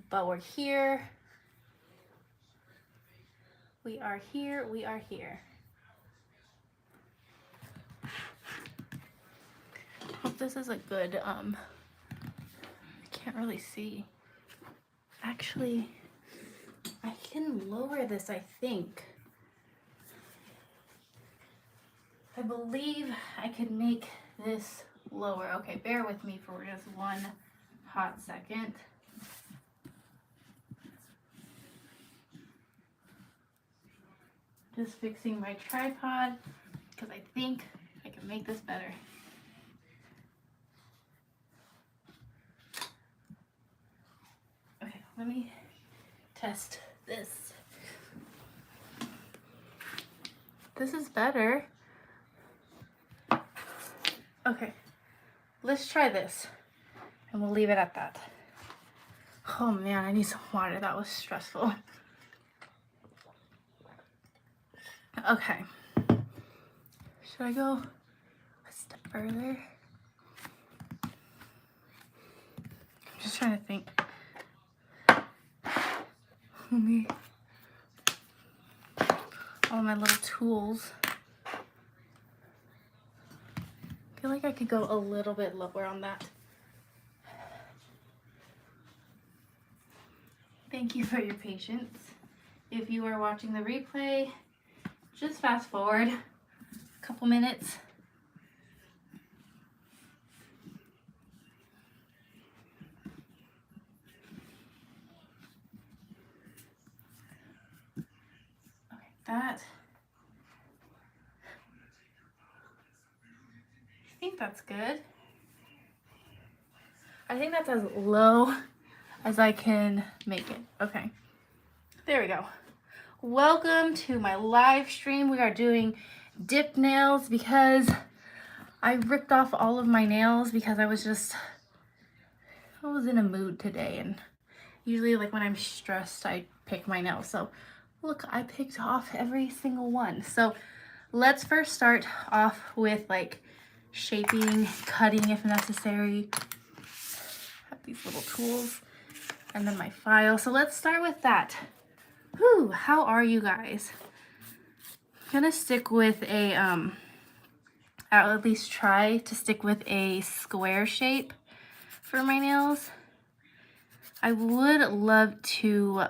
but we're here. We are here. We are here. Hope this is a good, I can't really see. Actually, I can lower this, I think. I believe I could make this lower. Okay, bear with me for just one hot second. Just fixing my tripod because I think I can make this better. Okay, let me test this. This is better. Okay, let's try this and we'll leave it at that. Oh man, I need some water. That was stressful. Okay, should I go a step further? I'm just trying to think. Me. All my little tools. I feel like I could go a little bit lower on that. Thank you for your patience. If you are watching the replay, just fast forward a couple minutes. Okay, that. I think that's good. I think that's as low as I can make it. Okay, there we go. Welcome to my live stream. We are doing dip nails because I ripped off all of my nails because I was in a mood today, and usually like when I'm stressed I pick my nails. So look, I picked off every single one. So let's first start off with like shaping, cutting if necessary. Have these little tools and then my file. So let's start with that. Whew, how are you guys? I'm gonna stick with a, I'll at least try to stick with a square shape for my nails. I would love to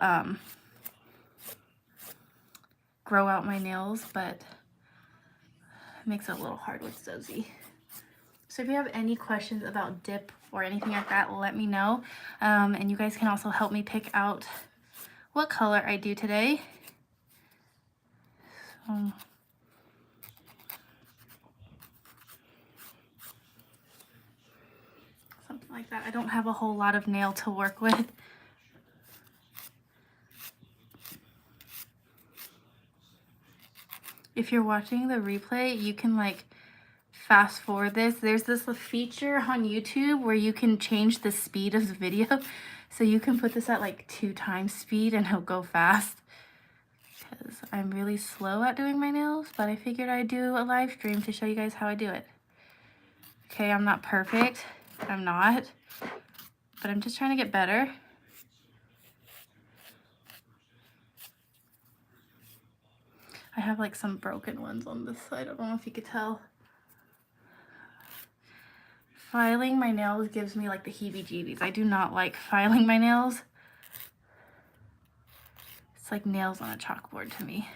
grow out my nails, but it makes it a little hard with Zosie. So if you have any questions about dip or anything like that, let me know. And you guys can also help me pick out what color I do today. So, something like that. I don't have a whole lot of nail to work with. If you're watching the replay, you can like fast forward this. There's this feature on YouTube where you can change the speed of the video. So you can put this at like 2 times speed and it'll go fast. Because I'm really slow at doing my nails, but I figured I'd do a live stream to show you guys how I do it. Okay, I'm not perfect. I'm not. But I'm just trying to get better. I have like some broken ones on this side. I don't know if you could tell. Filing my nails gives me like the heebie-jeebies. I do not like filing my nails. It's like nails on a chalkboard to me.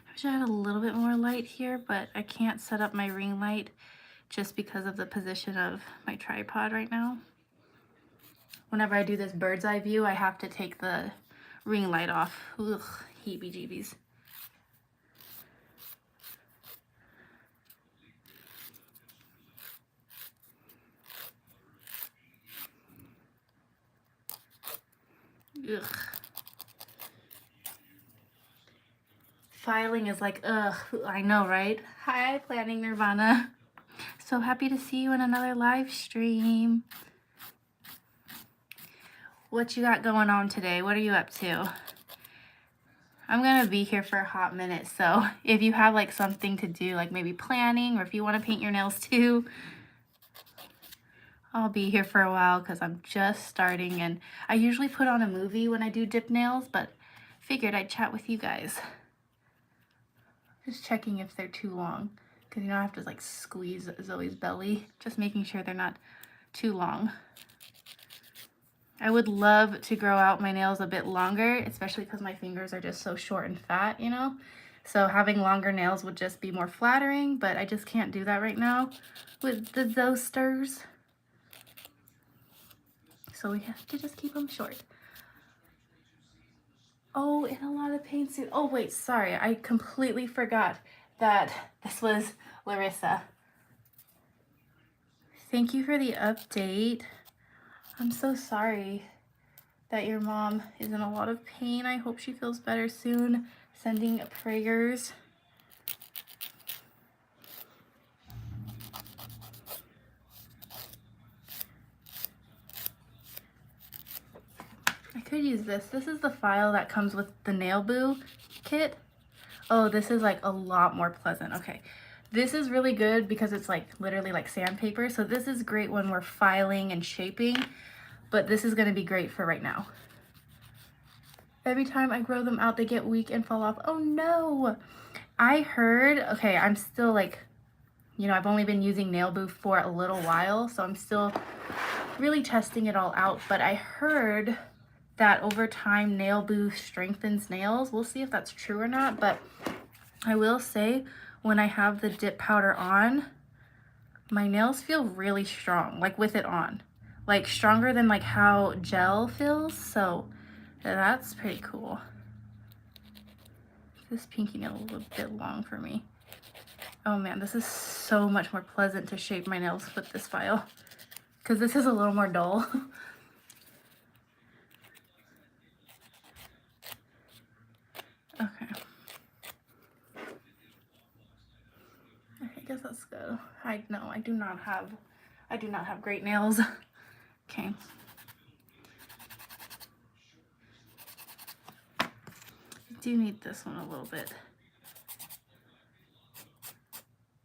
I wish I had a little bit more light here, but I can't set up my ring light just because of the position of my tripod right now. Whenever I do this bird's eye view, I have to take the ring light off. Ugh, heebie-jeebies. Ugh. Filing is like, ugh, I know, right? Hi, Planning Nirvana. So happy to see you in another live stream. What you got going on today? What are you up to? I'm gonna be here for a hot minute, so if you have like something to do, like maybe planning, or if you want to paint your nails too, I'll be here for a while because I'm just starting, and I usually put on a movie when I do dip nails, but figured I'd chat with you guys. Just checking if they're too long, because you know I have to like squeeze Zoe's belly, just making sure they're not too long. I would love to grow out my nails a bit longer, especially because my fingers are just so short and fat, you know? So having longer nails would just be more flattering, but I just can't do that right now with the Zostars. So we have to just keep them short. Oh, in a lot of pain suit. Oh, wait, sorry. I completely forgot that this was Larissa. Thank you for the update. I'm so sorry that your mom is in a lot of pain. I hope she feels better soon. Sending prayers. I could use this. This is the file that comes with the nailboo kit. Oh, this is like a lot more pleasant. Okay. This is really good because it's like literally like sandpaper. So this is great when we're filing and shaping, but this is going to be great for right now. Every time I grow them out, they get weak and fall off. Oh no. I heard, okay, I'm still like, you know, I've only been using nailboo for a little while, so I'm still really testing it all out, but I heard that over time nailboo strengthens nails. We'll see if that's true or not, but I will say when I have the dip powder on, my nails feel really strong, like with it on, like stronger than like how gel feels. So that's pretty cool. This pinky nail is a bit long for me. Oh man, this is so much more pleasant to shape my nails with this file because this is a little more dull. Okay. I guess that's good. I do not have great nails. Okay. I do need this one a little bit.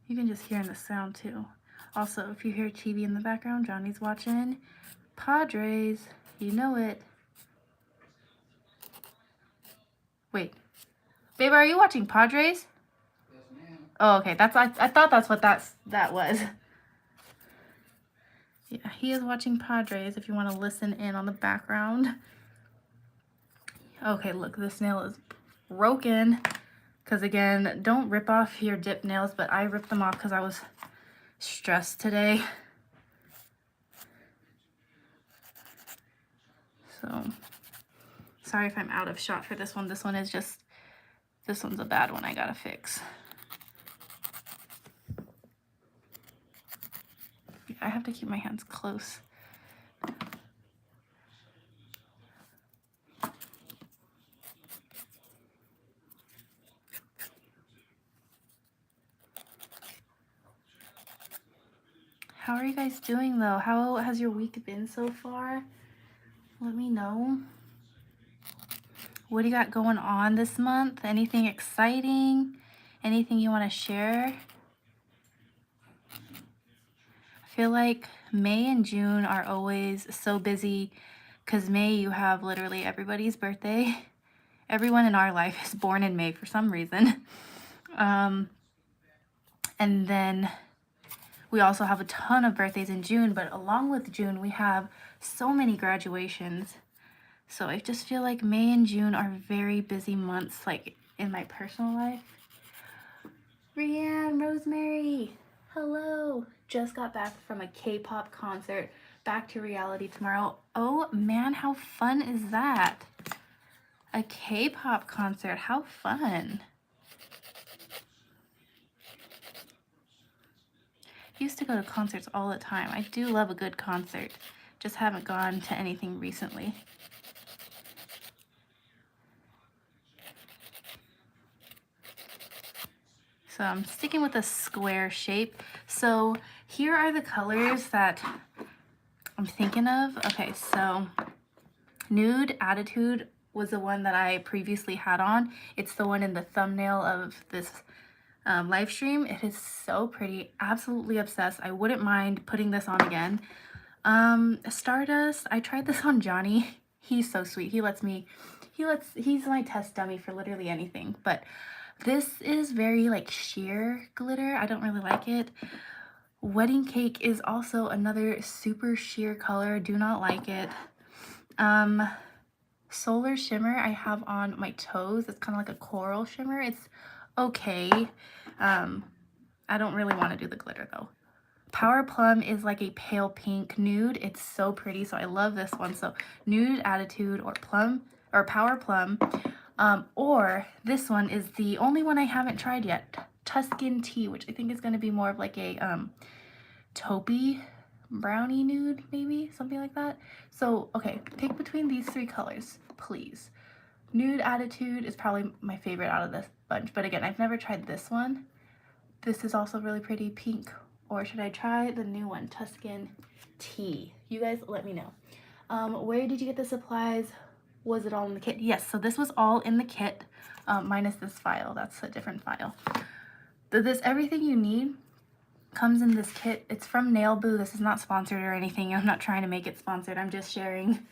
You can just hear in the sound too. Also, if you hear TV in the background, Johnny's watching Padres. You know it. Wait. Babe, are you watching Padres? Yes, ma'am. Oh, okay. I thought that's what that was. Yeah, he is watching Padres if you want to listen in on the background. Okay, look, this nail is broken. Because again, don't rip off your dip nails, but I ripped them off because I was stressed today. So, sorry if I'm out of shot for this one. This one's a bad one I gotta fix. I have to keep my hands close. How are you guys doing though? How has your week been so far? Let me know. What do you got going on this month? Anything exciting? Anything you want to share? I feel like May and June are always so busy because May you have literally everybody's birthday. Everyone in our life is born in May for some reason. And then we also have a ton of birthdays in June, but along with June, we have so many graduations. So I just feel like May and June are very busy months, like in my personal life. Rianne, Rosemary, hello. Just got back from a K-pop concert. Back to reality tomorrow. Oh man, how fun is that? A K-pop concert, how fun. Used to go to concerts all the time. I do love a good concert. Just haven't gone to anything recently. So I'm sticking with a square shape. So here are the colors that I'm thinking of. Okay, so Nude Attitude was the one that I previously had on. It's the one in the thumbnail of this live stream. It is so pretty. Absolutely obsessed. I wouldn't mind putting this on again. Stardust, I tried this on Johnny. He's so sweet. He's my test dummy for literally anything. But this is very like sheer glitter. I don't really like it. Wedding Cake is also another super sheer color. Do not like it. Solar Shimmer I have on my toes. It's kind of like a coral shimmer. It's okay. I don't really want to do the glitter though. Power Plum is like a pale pink nude. It's so pretty, so I love this one. So Nude Attitude or Plum or Power Plum, or this one is the only one I haven't tried yet, Tuscan Tea, which I think is going to be more of like a taupey brownie nude, maybe something like that. So okay, pick between these three colors, please. Nude Attitude is probably my favorite out of this bunch, but again, I've never tried this one. This is also really pretty, pink. Or should I try the new one, Tuscan Tea? You guys let me know. Where did you get the supplies? Was it all in the kit? Yes, so this was all in the kit, minus this file. That's a different file. Everything you need comes in this kit. It's from nailboo. This is not sponsored or anything. I'm not trying to make it sponsored. I'm just sharing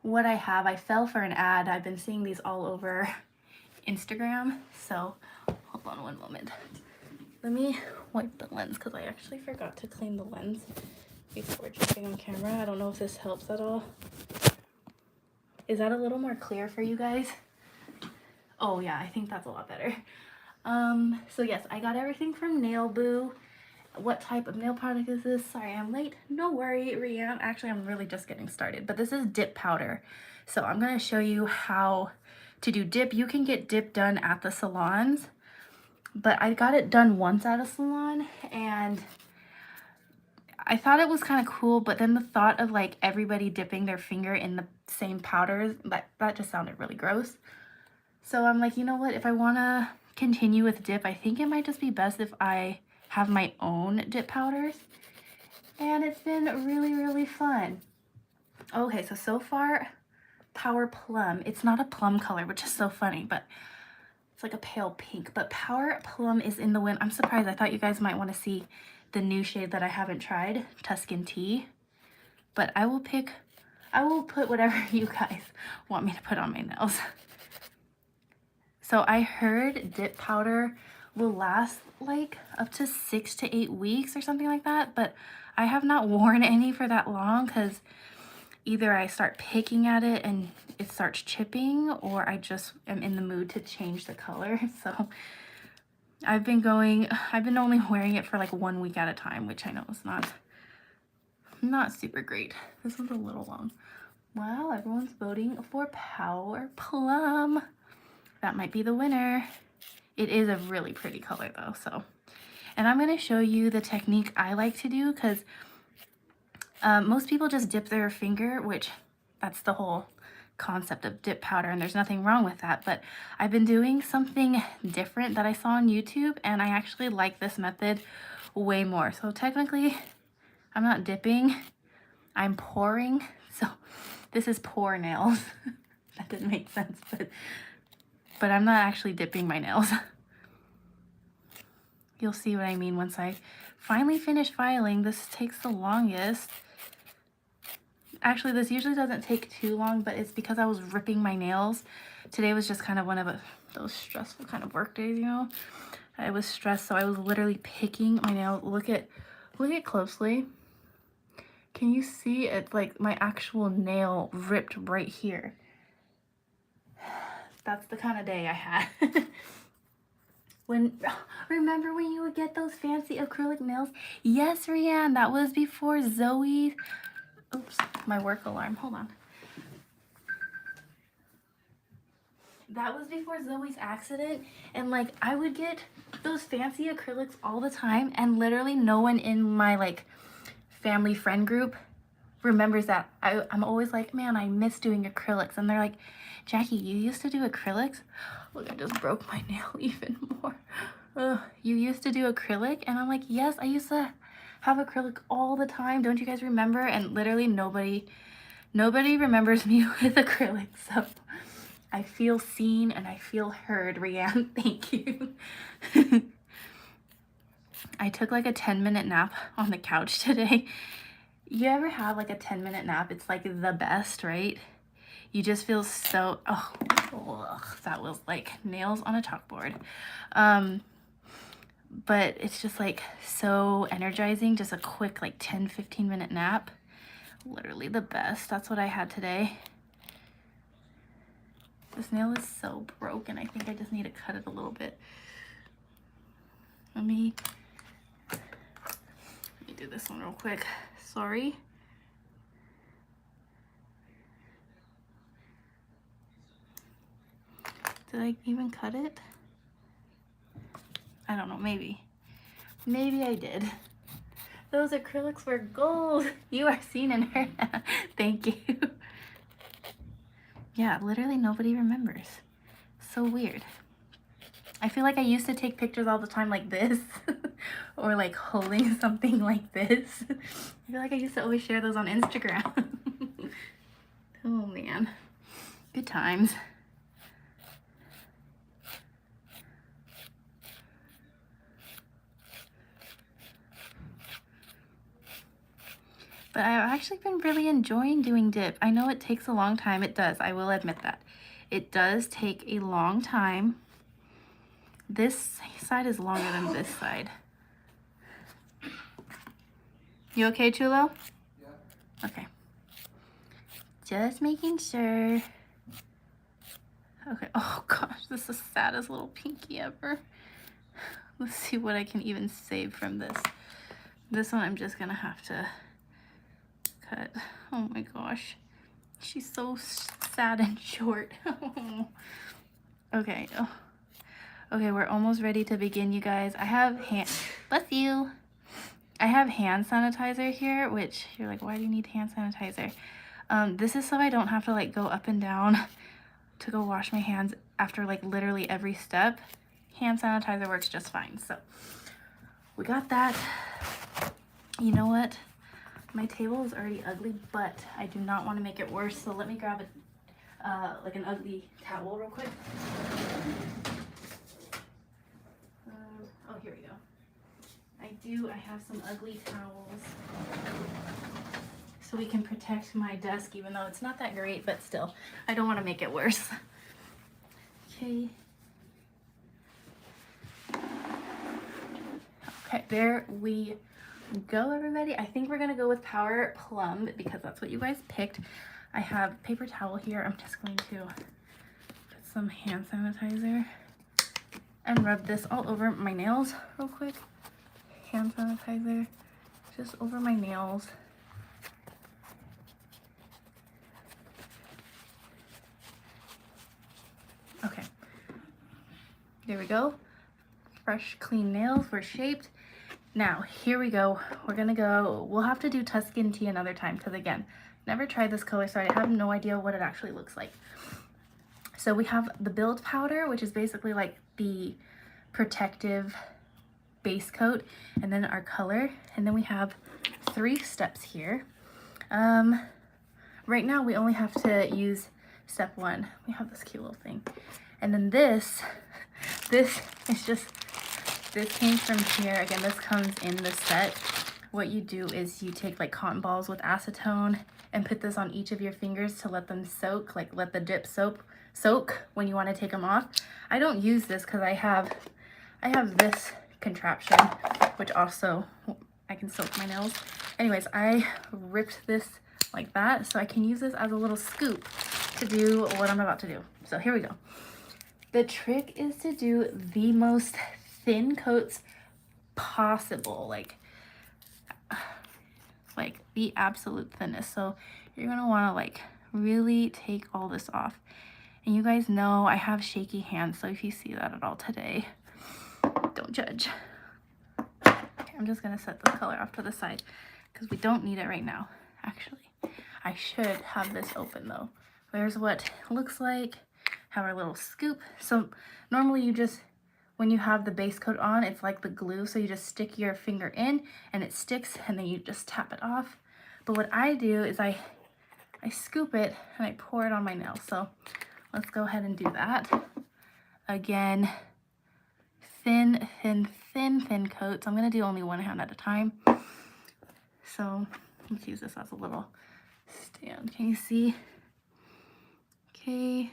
what I have. I fell for an ad. I've been seeing these all over Instagram. So hold on one moment. Let me wipe the lens because I actually forgot to clean the lens before jumping on camera. I don't know if this helps at all. Is that a little more clear for you guys? Oh yeah, I think that's a lot better. So yes, I got everything from nailboo. What type of nail product is this? Sorry, I'm late. No worry, Rianne. Actually, I'm really just getting started, but this is dip powder. So I'm going to show you how to do dip. You can get dip done at the salons, but I got it done once at a salon and I thought it was kind of cool, but then the thought of like everybody dipping their finger in the same powders, that just sounded really gross. So I'm like, you know what, if I want to continue with dip, I think it might just be best if I have my own dip powders. And it's been really, really fun. Okay, so far, Power Plum. It's not a plum color, which is so funny, but it's like a pale pink, but Power Plum is in the win. I'm surprised. I thought you guys might want to see the new shade that I haven't tried, Tuscan Tea. But I will put whatever you guys want me to put on my nails. So I heard dip powder will last like up to 6 to 8 weeks or something like that, but I have not worn any for that long because either I start picking at it and it starts chipping, or I just am in the mood to change the color. So I've been only wearing it for like 1 week at a time, which I know is not super great. This one's a little long. Wow, everyone's voting for Power Plum. That might be the winner. It is a really pretty color though, so. And I'm gonna show you the technique I like to do because most people just dip their finger, which that's the whole concept of dip powder, and there's nothing wrong with that, but I've been doing something different that I saw on YouTube, and I actually like this method way more. So technically, I'm not dipping, I'm pouring. So this is pour nails. That didn't make sense, but I'm not actually dipping my nails. You'll see what I mean once I finally finish filing. This takes the longest. Actually, this usually doesn't take too long, but it's because I was ripping my nails. Today was just kind of one of those stressful kind of work days, you know? I was stressed, so I was literally picking my nail. Look at closely. Can you see it? Like my actual nail ripped right here. That's the kind of day I had. Remember when you would get those fancy acrylic nails? Yes, Rianne, that was before Zoe. Oops, my work alarm, hold on. That was before Zoe's accident, and like I would get those fancy acrylics all the time, and literally no one in my like family friend group remembers that. I'm always like, man, I miss doing acrylics, and they're like, Jackie, you used to do acrylics? Look, I just broke my nail even more. Ugh, you used to do acrylic? And I'm like, yes, I used to have acrylic all the time. Don't you guys remember? And literally nobody Nobody remembers me with acrylic, so I feel seen and I feel heard, Rianne. Thank you. I took like a 10-minute nap on the couch today. You ever have like a 10-minute nap? It's like the best, right? You just feel so, oh, ugh, that was like nails on a chalkboard. But it's just like so energizing. Just a quick like 10-15 minute nap. Literally the best. That's what I had today. This nail is so broken. I think I just need to cut it a little bit. Let me do this one real quick. Sorry. Did I even cut it? I don't know, maybe. Maybe I did. Those acrylics were gold. You are seen in her. Thank you. Yeah, literally nobody remembers. So weird. I feel like I used to take pictures all the time like this. Or like holding something like this. I feel like I used to always share those on Instagram. Oh man. Good times. But I've actually been really enjoying doing dip. I know it takes a long time. It does. I will admit that. It does take a long time. This side is longer than this side. You okay, Chulo? Yeah. Okay. Just making sure. Okay. Oh gosh, this is the saddest little pinky ever. Let's see what I can even save from this. This one I'm just gonna have to cut. Oh my gosh. She's so sad and short. Okay. Oh. Okay, we're almost ready to begin, you guys. I have bless you. I have hand sanitizer here, which you're like, why do you need hand sanitizer? This is so I don't have to like go up and down to go wash my hands after like literally every step. Hand sanitizer works just fine. So we got that. You know what? My table is already ugly, but I do not want to make it worse. So let me grab like an ugly towel real quick. Oh, here we go. I have some ugly towels so we can protect my desk, even though it's not that great, but still, I don't want to make it worse. Okay. Okay, there we go, everybody. I think we're gonna go with Power Plum because that's what you guys picked. I have paper towel here. I'm just going to put some hand sanitizer and rub this all over my nails real quick. Hand sanitizer just over my nails. Okay, there we go. Fresh, clean nails were shaped. Now, here we go. We're gonna go, we'll have to do Tuscan tea another time because again, never tried this color, so I have no idea what it actually looks like. So we have the build powder, which is basically like the protective base coat, and then our color, and then we have 3 steps here. Right now we only have to use step 1. We have this cute little thing, and then this is just, this came from here. Again, this comes in the set. What you do is you take like cotton balls with acetone and put this on each of your fingers to let them soak, like let the dip soak when you want to take them off. I don't use this because I have this contraption, which also I can soak my nails. Anyways, I ripped this like that so I can use this as a little scoop to do what I'm about to do. So here we go. The trick is to do the most thin coats possible, like the absolute thinnest. So you're gonna want to like really take all this off. And you guys know I have shaky hands, so if you see that at all today, don't judge. Okay, I'm just gonna set this color off to the side because we don't need it right now. Actually, I should have this open though. There's what it looks like. Have our little scoop. So normally you just, when you have the base coat on, it's like the glue, so you just stick your finger in and it sticks and then you just tap it off. But what I do is I I scoop it and I pour it on my nail. So let's go ahead and do that. Again, thin, thin, thin, thin coats. I'm gonna do only one hand at a time. So let's use this as a little stand. Can you see? Okay.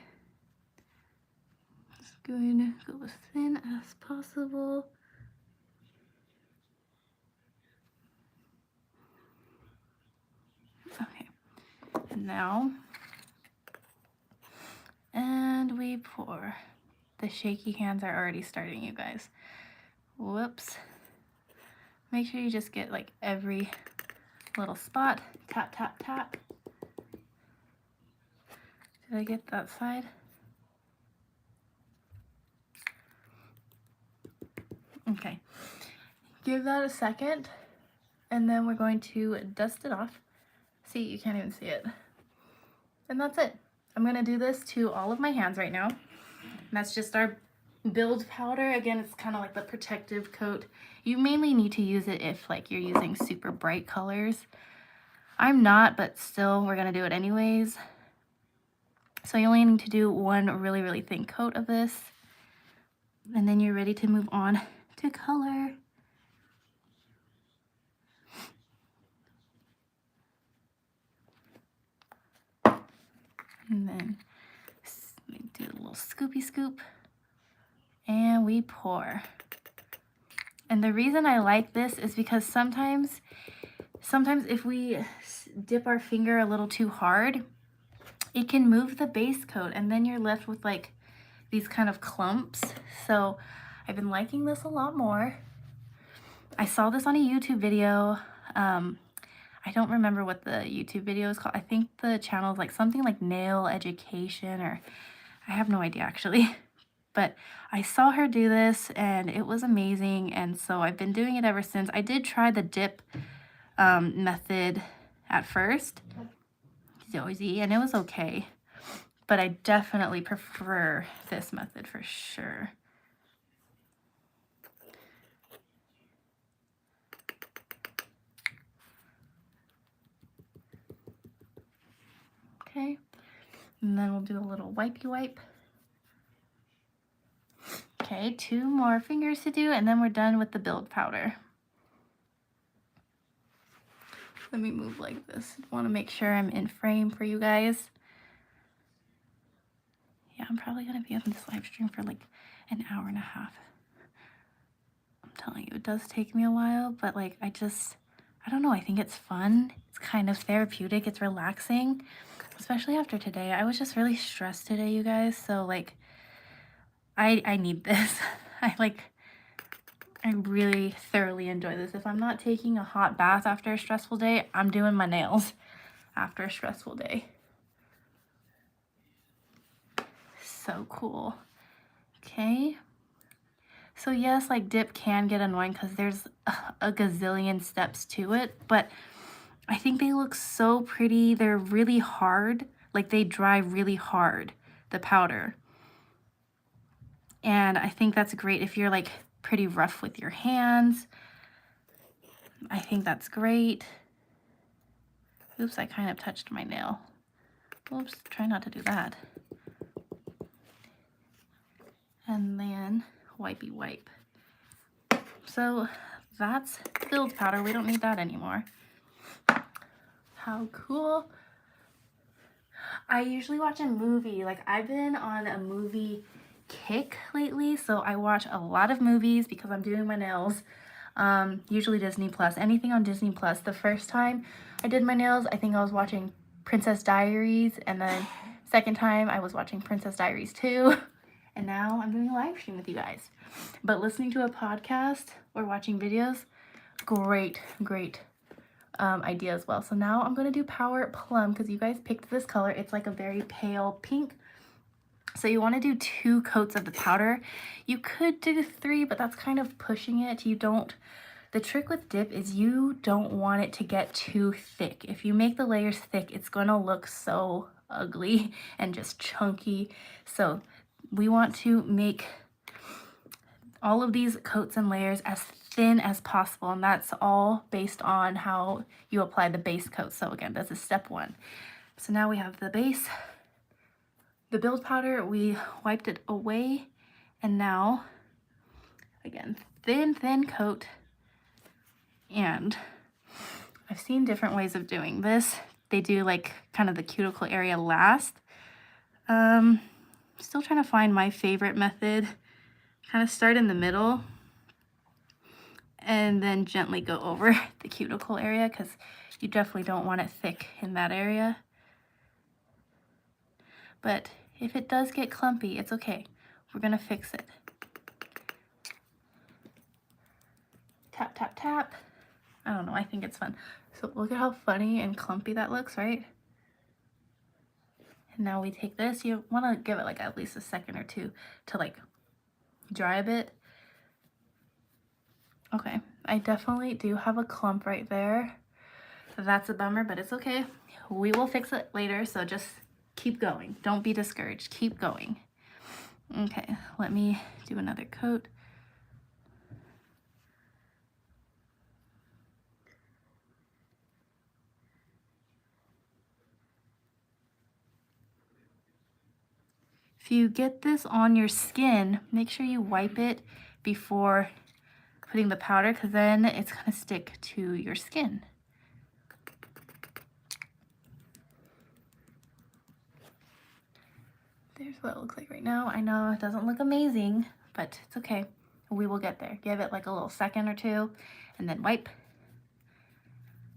Just going to go as thin as possible. Okay. And now, and we pour. The shaky hands are already starting, you guys. Whoops. Make sure you just get like every little spot. Tap, tap, tap. Did I get that side? Okay. Give that a second, and then we're going to dust it off. See, you can't even see it. And that's it. I'm gonna do this to all of my hands right now. And that's just our build powder. Again, it's kind of like the protective coat. You mainly need to use it if like you're using super bright colors. I'm not, but still we're gonna do it anyways. So you only need to do one really, really thin coat of this. And then you're ready to move on to color. And then do a little scoopy scoop. And we pour. And the reason I like this is because sometimes if we dip our finger a little too hard, it can move the base coat and then you're left with like these kind of clumps. So I've been liking this a lot more. I saw this on a YouTube video. I don't remember what the YouTube video is called. I think the channel is like something like Nail Education, or I have no idea actually. But I saw her do this and it was amazing, and so I've been doing it ever since. I did try the dip method at first, and it was okay, but I definitely prefer this method for sure. Okay, and then we'll do a little wipey wipe. Okay, 2 more fingers to do, and then we're done with the build powder. Let me move like this. I want to make sure I'm in frame for you guys. Yeah, I'm probably going to be on this live stream for like an hour and a half. I'm telling you, it does take me a while, but like I don't know, I think it's fun. It's kind of therapeutic. It's relaxing, especially after today. I was just really stressed today, you guys. So like, I need this. I really thoroughly enjoy this. If I'm not taking a hot bath after a stressful day, I'm doing my nails after a stressful day. So cool. Okay. So yes, like dip can get annoying because there's a gazillion steps to it, but I think they look so pretty. They're really hard. Like they dry really hard, the powder. And I think that's great if you're like pretty rough with your hands. I think that's great. Oops, I kind of touched my nail. Oops, try not to do that. And then wipey wipe. So that's build powder. We don't need that anymore. How cool. I usually watch a movie. Like I've been on a movie kick lately, so I watch a lot of movies because I'm doing my nails. Usually Disney Plus, anything on Disney Plus. The first time I did my nails, I think I was watching Princess Diaries, and then second time I was watching Princess Diaries 2, and now I'm doing a live stream with you guys. But listening to a podcast or watching videos, great idea as well. So now I'm gonna do Power Plum because you guys picked this color. It's like a very pale pink. So you want to do 2 coats of the powder. You could do 3, but that's kind of pushing it. The trick with dip is you don't want it to get too thick. If you make the layers thick, it's going to look so ugly and just chunky. So we want to make all of these coats and layers as thin as possible, and that's all based on how you apply the base coat. So again, this is step 1. So now we have the base, the build powder, we wiped it away, and now, again, thin coat. And I've seen different ways of doing this. They do like kind of the cuticle area last. Still trying to find my favorite method. Kind of start in the middle and then gently go over the cuticle area, because you definitely don't want it thick in that area. But if it does get clumpy, it's okay. We're gonna fix it. Tap, tap, tap. I don't know, I think it's fun. So look at how funny and clumpy that looks, right? And now we take this, you wanna give it like at least a second or two to like dry a bit. Okay, I definitely do have a clump right there. That's a bummer, but it's okay. We will fix it later, so just keep going. Don't be discouraged, keep going. Okay, let me do another coat. If you get this on your skin, make sure you wipe it before putting the powder, because then it's gonna stick to your skin. There's what it looks like right now. I know it doesn't look amazing, but it's okay. We will get there. Give it like a little second or two and then wipe.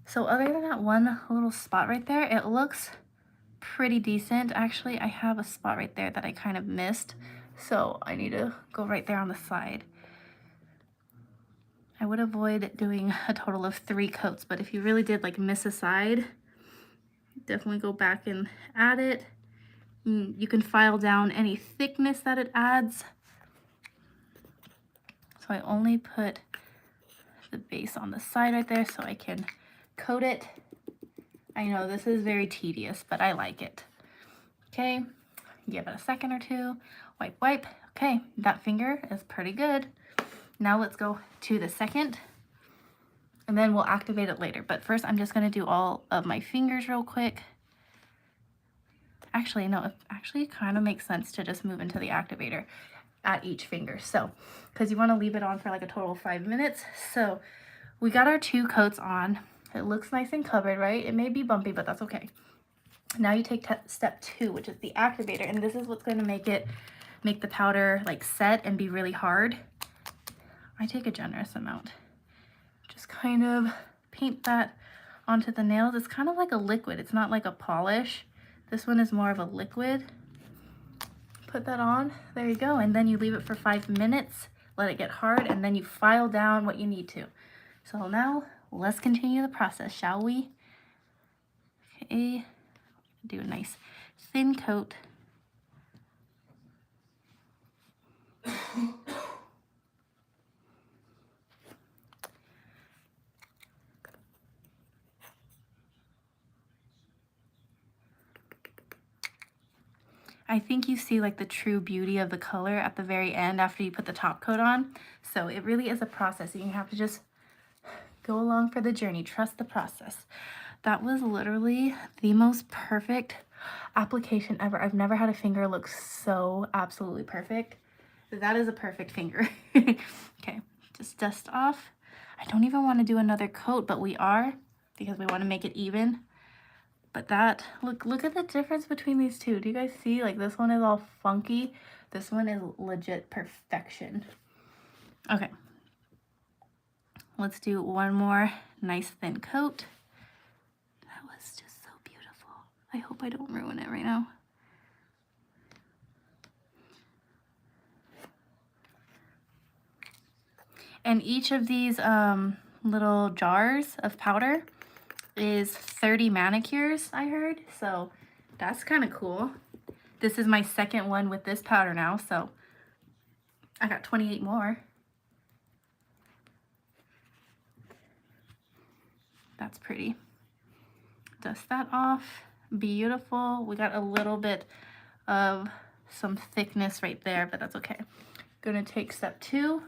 So other than that one little spot right there, it looks pretty decent. Actually, I have a spot right there that I kind of missed, so I need to go right there on the side. I would avoid doing a total of 3 coats, but if you really did like miss a side, definitely go back and add it. You can file down any thickness that it adds. So I only put the base on the side right there so I can coat it. I know this is very tedious, but I like it. Okay, give it a second or two, wipe, wipe. Okay, that finger is pretty good. Now let's go to the second, and then we'll activate it later. But first, I'm just gonna do all of my fingers real quick. Actually, no, it actually kind of makes sense to just move into the activator at each finger. So, because you want to leave it on for like a total of 5 minutes. So we got our 2 coats on. It looks nice and covered, right? It may be bumpy, but that's okay. Now you take step 2, which is the activator, and this is what's going to make the powder like set and be really hard. I take a generous amount. Just kind of paint that onto the nails. It's kind of like a liquid. It's not like a polish. This one is more of a liquid. Put that on, there you go, and then you leave it for 5 minutes, let it get hard, and then you file down what you need to. So now, let's continue the process, shall we? Okay, do a nice thin coat. I think you see like the true beauty of the color at the very end after you put the top coat on. So it really is a process. You have to just go along for the journey. Trust the process. That was literally the most perfect application ever. I've never had a finger look so absolutely perfect. That is a perfect finger. Okay, just dust off. I don't even want to do another coat, but we are, because we want to make it even. But that, look at the difference between these two. Do you guys see? Like, this one is all funky. This one is legit perfection. Okay. Let's do one more nice thin coat. That was just so beautiful. I hope I don't ruin it right now. And each of these little jars of powder is 30 manicures, I heard. So that's kind of cool. This is my second one with this powder now, so I got 28 more. That's pretty. Dust that off. Beautiful. We got a little bit of some thickness right there, but that's okay. Gonna take step 2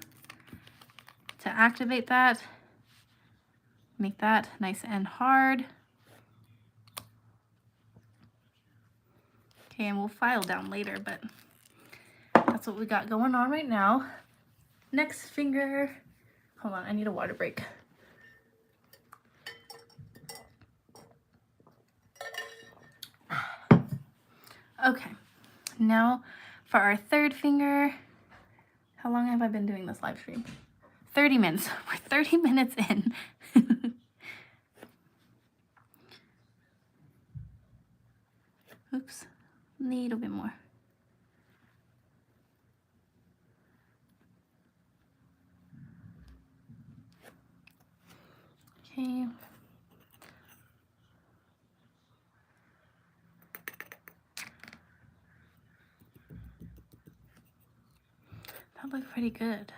to activate that. Make that nice and hard. Okay, and we'll file down later, but that's what we got going on right now. Next finger. Hold on, I need a water break. Okay, now for our third finger. How long have I been doing this live stream? 30 minutes. We're 30 minutes in. Oops, need a bit more. Okay. That looked pretty good.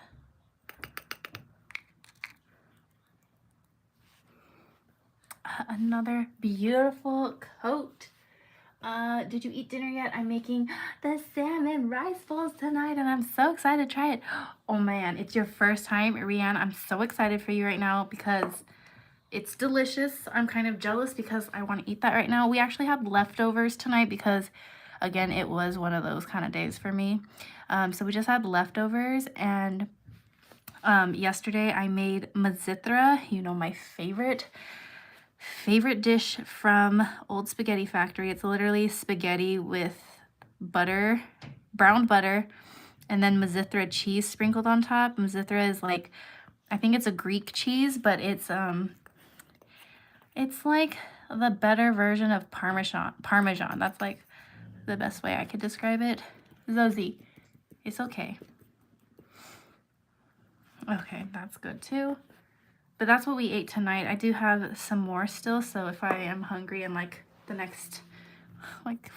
Another beautiful coat. Did you eat dinner yet? I'm making the salmon rice bowls tonight and I'm so excited to try it. Oh man, it's your first time, Rianne. I'm so excited for you right now because it's delicious. I'm kind of jealous because I want to eat that right now. We actually had leftovers tonight because, again, it was one of those kind of days for me. So we just had leftovers, and yesterday I made mazithra, you know, my favorite dish from Old Spaghetti Factory. It's literally spaghetti with butter, browned butter, and then mazithra cheese sprinkled on top. Mazithra is like, I think it's a Greek cheese, but it's like the better version of Parmesan. That's like the best way I could describe it. Zozie, it's okay. Okay, that's good too. But that's what we ate tonight. I do have some more still, so if I am hungry in like the next like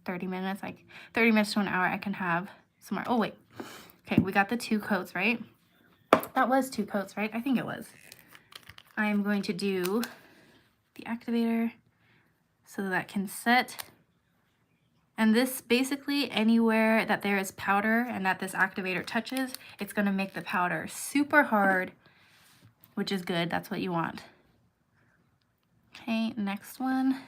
30 minutes, like 30 minutes to an hour, I can have some more. Oh wait, okay, we got the 2 coats, right? That was 2 coats, right? I think it was. I am going to do the activator so that can set. And this basically, anywhere that there is powder and that this activator touches, it's going to make the powder super hard, which is good. That's what you want. Okay, next one.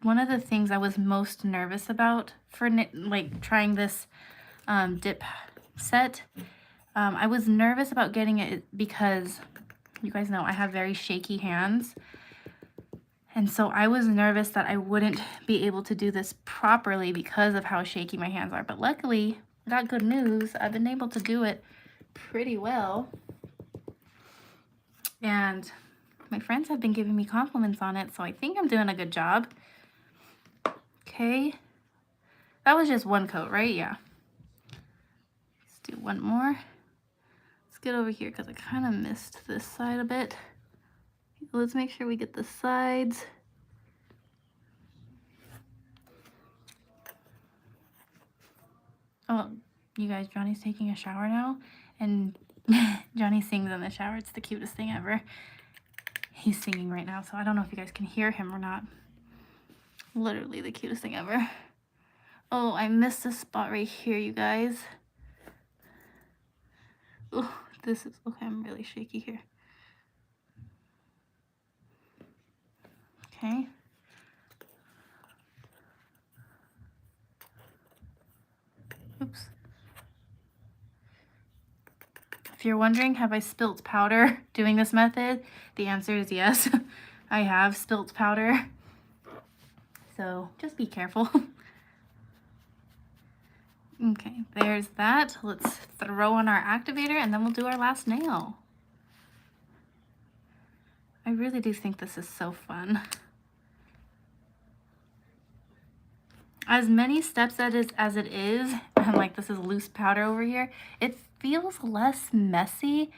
One of the things I was most nervous about for like trying this dip set, I was nervous about getting it because you guys know I have very shaky hands. And so I was nervous that I wouldn't be able to do this properly because of how shaky my hands are. But luckily, I got good news. I've been able to do it pretty well. And my friends have been giving me compliments on it, so I think I'm doing a good job. Okay. That was just 1 coat, right? Yeah. Let's do 1 more. Let's get over here because I kind of missed this side a bit. Let's make sure we get the sides. Oh, you guys, Johnny's taking a shower now, and Johnny sings in the shower. It's the cutest thing ever. He's singing right now, so I don't know if you guys can hear him or not. Literally the cutest thing ever. Oh, I missed this spot right here, you guys. Oh, this is, okay, I'm really shaky here. Okay. Oops. If you're wondering, have I spilt powder doing this method? The answer is yes. I have spilt powder. So just be careful. Okay, there's that. Let's throw on our activator and then we'll do our last nail. I really do think this is so fun. As many steps as it is, and like this is loose powder over here, it feels less messy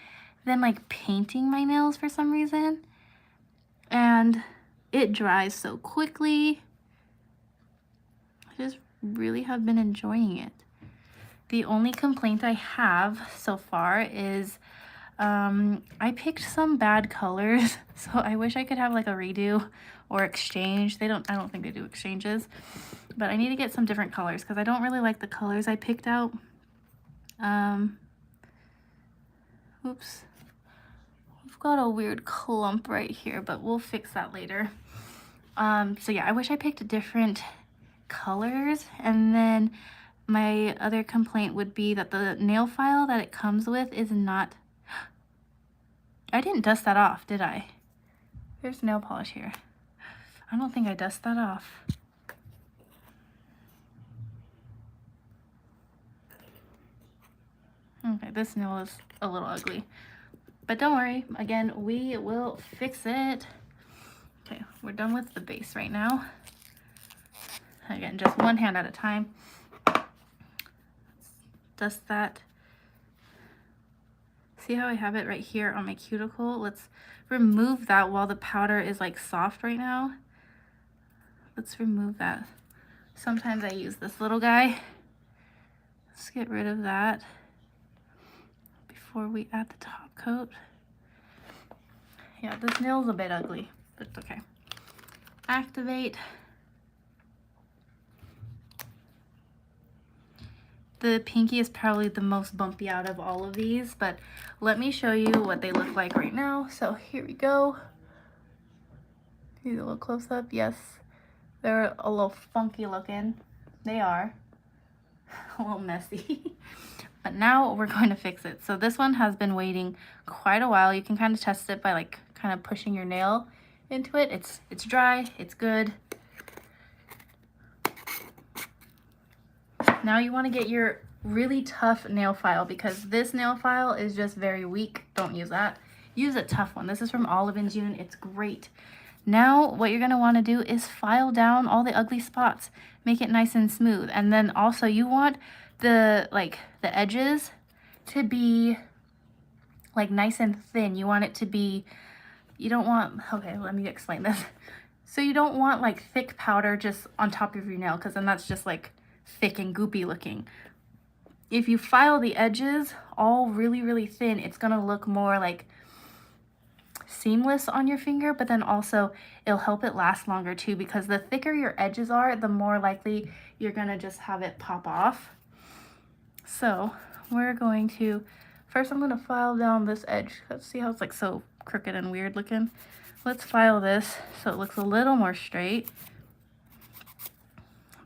than like painting my nails for some reason. And it dries so quickly. I just really have been enjoying it. The only complaint I have so far is I picked some bad colors, so I wish I could have like a redo or exchange. I don't think they do exchanges, but I need to get some different colors because I don't really like the colors I picked out. Oops. I've got a weird clump right here, but we'll fix that later. So yeah, I wish I picked different colors. And then my other complaint would be that the nail file that it comes with is not, I didn't dust that off, did I? There's nail polish here. I don't think I dust that off. Okay, this nail is a little ugly, but don't worry, again, we will fix it. Okay, we're done with the base right now. Again, just one hand at a time. Dust that. See how I have it right here on my cuticle? Let's remove that while the powder is like soft right now. Let's remove that. Sometimes I use this little guy. Let's get rid of that before we add the top coat. Yeah, this nail's a bit ugly, but it's okay. Activate. The pinky is probably the most bumpy out of all of these, but let me show you what they look like right now. So here we go. See a little close up? Yes, they're a little funky looking. They are a little messy. But now we're going to fix it. So this one has been waiting quite a while. You can kind of test it by like kind of pushing your nail into it. It's dry, it's good. Now you want to get your really tough nail file, because this nail file is just very weak. Don't use that. Use a tough one. This is from Olive & June. It's great. Now what you're going to want to do is file down all the ugly spots. Make it nice and smooth. And then also you want the edges to be like nice and thin. You want it to be, you don't want, okay, let me explain this. So you don't want like thick powder just on top of your nail, because then that's just like thick and goopy looking. If you file the edges all really, really thin, it's gonna look more like seamless on your finger, but then also it'll help it last longer too, because the thicker your edges are, the more likely you're gonna just have it pop off. So we're going to, first I'm gonna file down this edge. Let's see how it's like so crooked and weird looking. Let's file this so it looks a little more straight.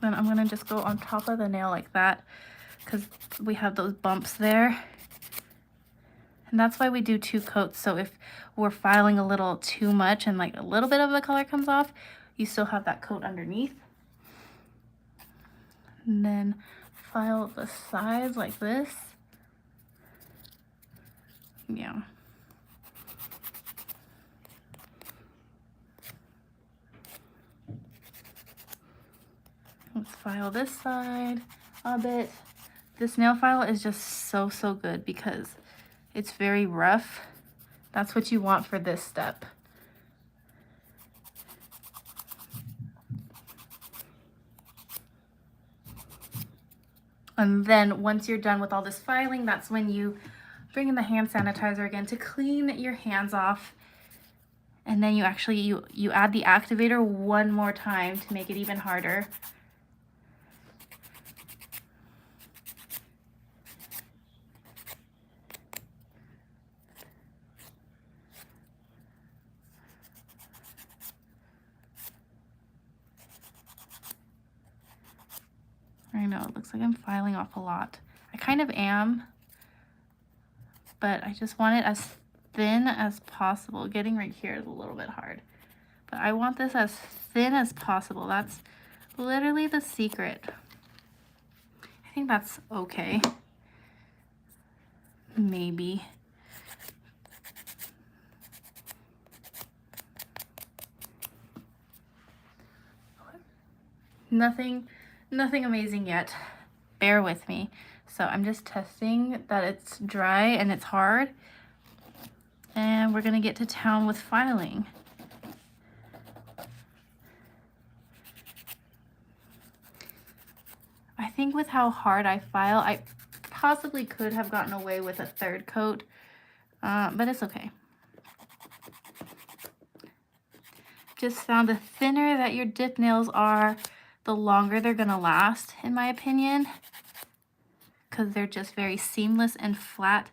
Then I'm gonna just go on top of the nail like that, because we have those bumps there. And that's why we do 2 coats. So if we're filing a little too much and like a little bit of the color comes off, you still have that coat underneath. And then file the sides like this. Yeah. Let's file this side a bit. This nail file is just so good because it's very rough. That's what you want for this step. And then once you're done with all this filing, that's when you bring in the hand sanitizer again to clean your hands off. And then you actually, you add the activator one more time to make it even harder. I know, it looks like I'm filing off a lot. I kind of am, but I just want it as thin as possible. Getting right here is a little bit hard, but I want this as thin as possible. That's literally the secret. I think that's okay. Maybe. Nothing amazing yet. Bear with me. So I'm just testing that it's dry and it's hard. And we're gonna get to town with filing. I think with how hard I file, I possibly could have gotten away with a 3rd coat, but it's okay. Just found the thinner that your dip nails are, the longer they're gonna last, in my opinion, because they're just very seamless and flat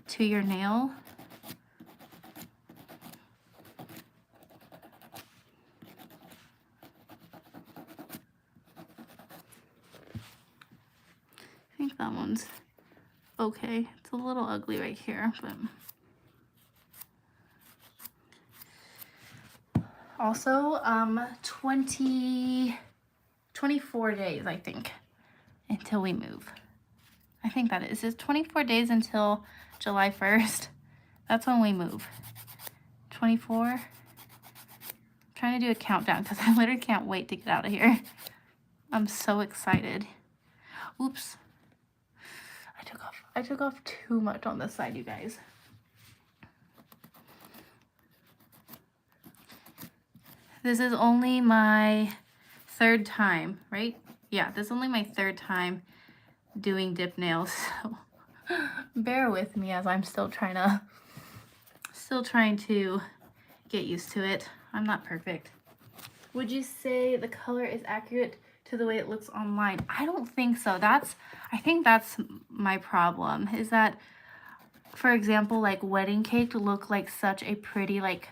to your nail. think that one's okay. It's a little ugly right here, but also 24 days, I think, until we move. I think that is. It's 24 days until July 1st. That's when we move. 24. I'm trying to do a countdown because I literally can't wait to get out of here. I'm so excited. Oops. I took off too much on this side, you guys. This is only my 3rd time, right? Yeah, this is only my 3rd time doing dip nails, so bear with me as I'm still trying to get used to it. I'm not perfect. Would you say the color is accurate to the way it looks online? I don't think so. I think that's my problem, is that, for example, like wedding cake looked like such a pretty, like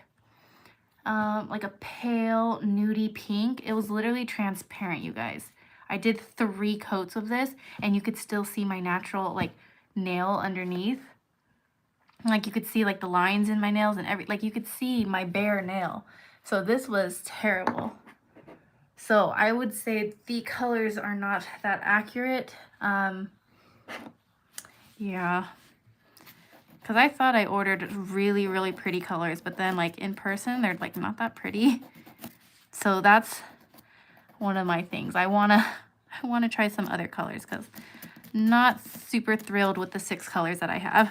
a pale nudie pink. It was literally transparent, you guys. I did 3 coats of this and you could still see my natural like nail underneath. Like you could see like the lines in my nails and like you could see my bare nail. So this was terrible. So I would say the colors are not that accurate. Yeah. Because I thought I ordered really, really pretty colors, but then like in person, they're like not that pretty. So that's one of my things. I wanna try some other colors because not super thrilled with the 6 colors that I have.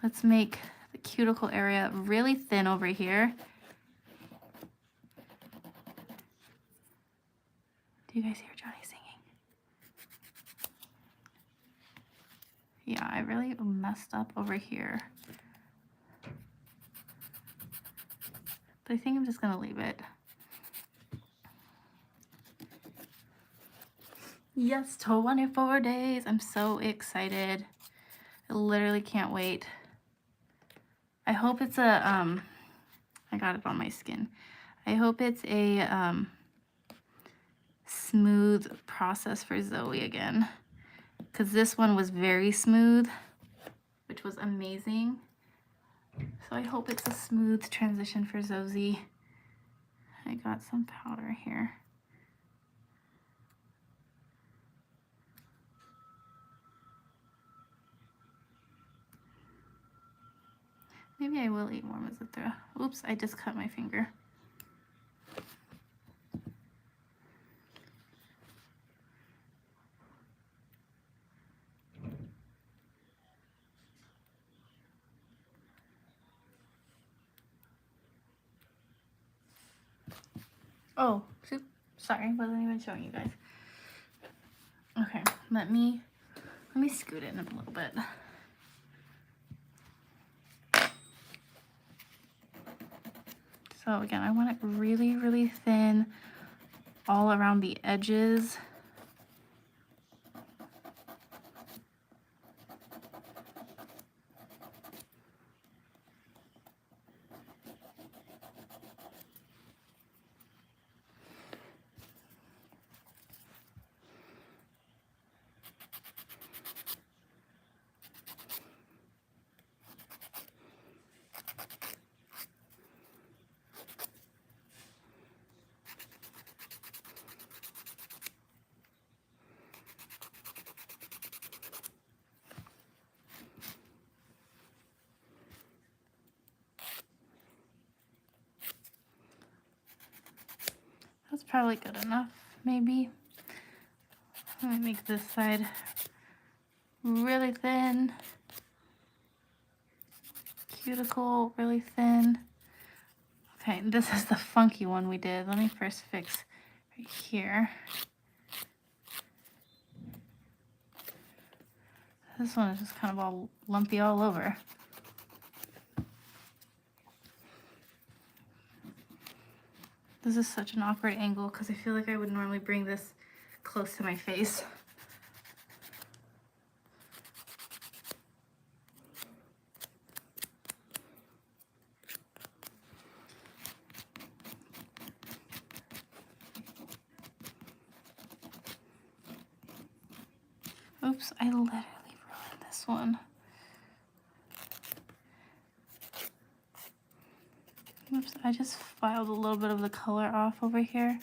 Let's make the cuticle area really thin over here. Do you guys hear Johnny singing? Yeah, I really messed up over here. But I think I'm just gonna leave it. Yes, 24 days. I'm so excited. I literally can't wait. I hope it's a, I got it on my skin. I hope it's a smooth process for Zoe again. Because this one was very smooth, which was amazing. So I hope it's a smooth transition for Zoe. I got some powder here. Maybe I will eat more mesa. Oops, I just cut my finger. Oh, sorry, wasn't even showing you guys. Okay, let me scoot it in a little bit. So again, I want it really, really thin all around the edges. That's probably good enough, maybe. Let me make this side really thin. Cuticle really thin. Okay, this is the funky one we did. Let me first fix right here. This one is just kind of all lumpy all over. This is such an awkward angle because I feel like I would normally bring this close to my face. Oops, I literally ruined this one. Oops, I just filed a little bit of the color off over here.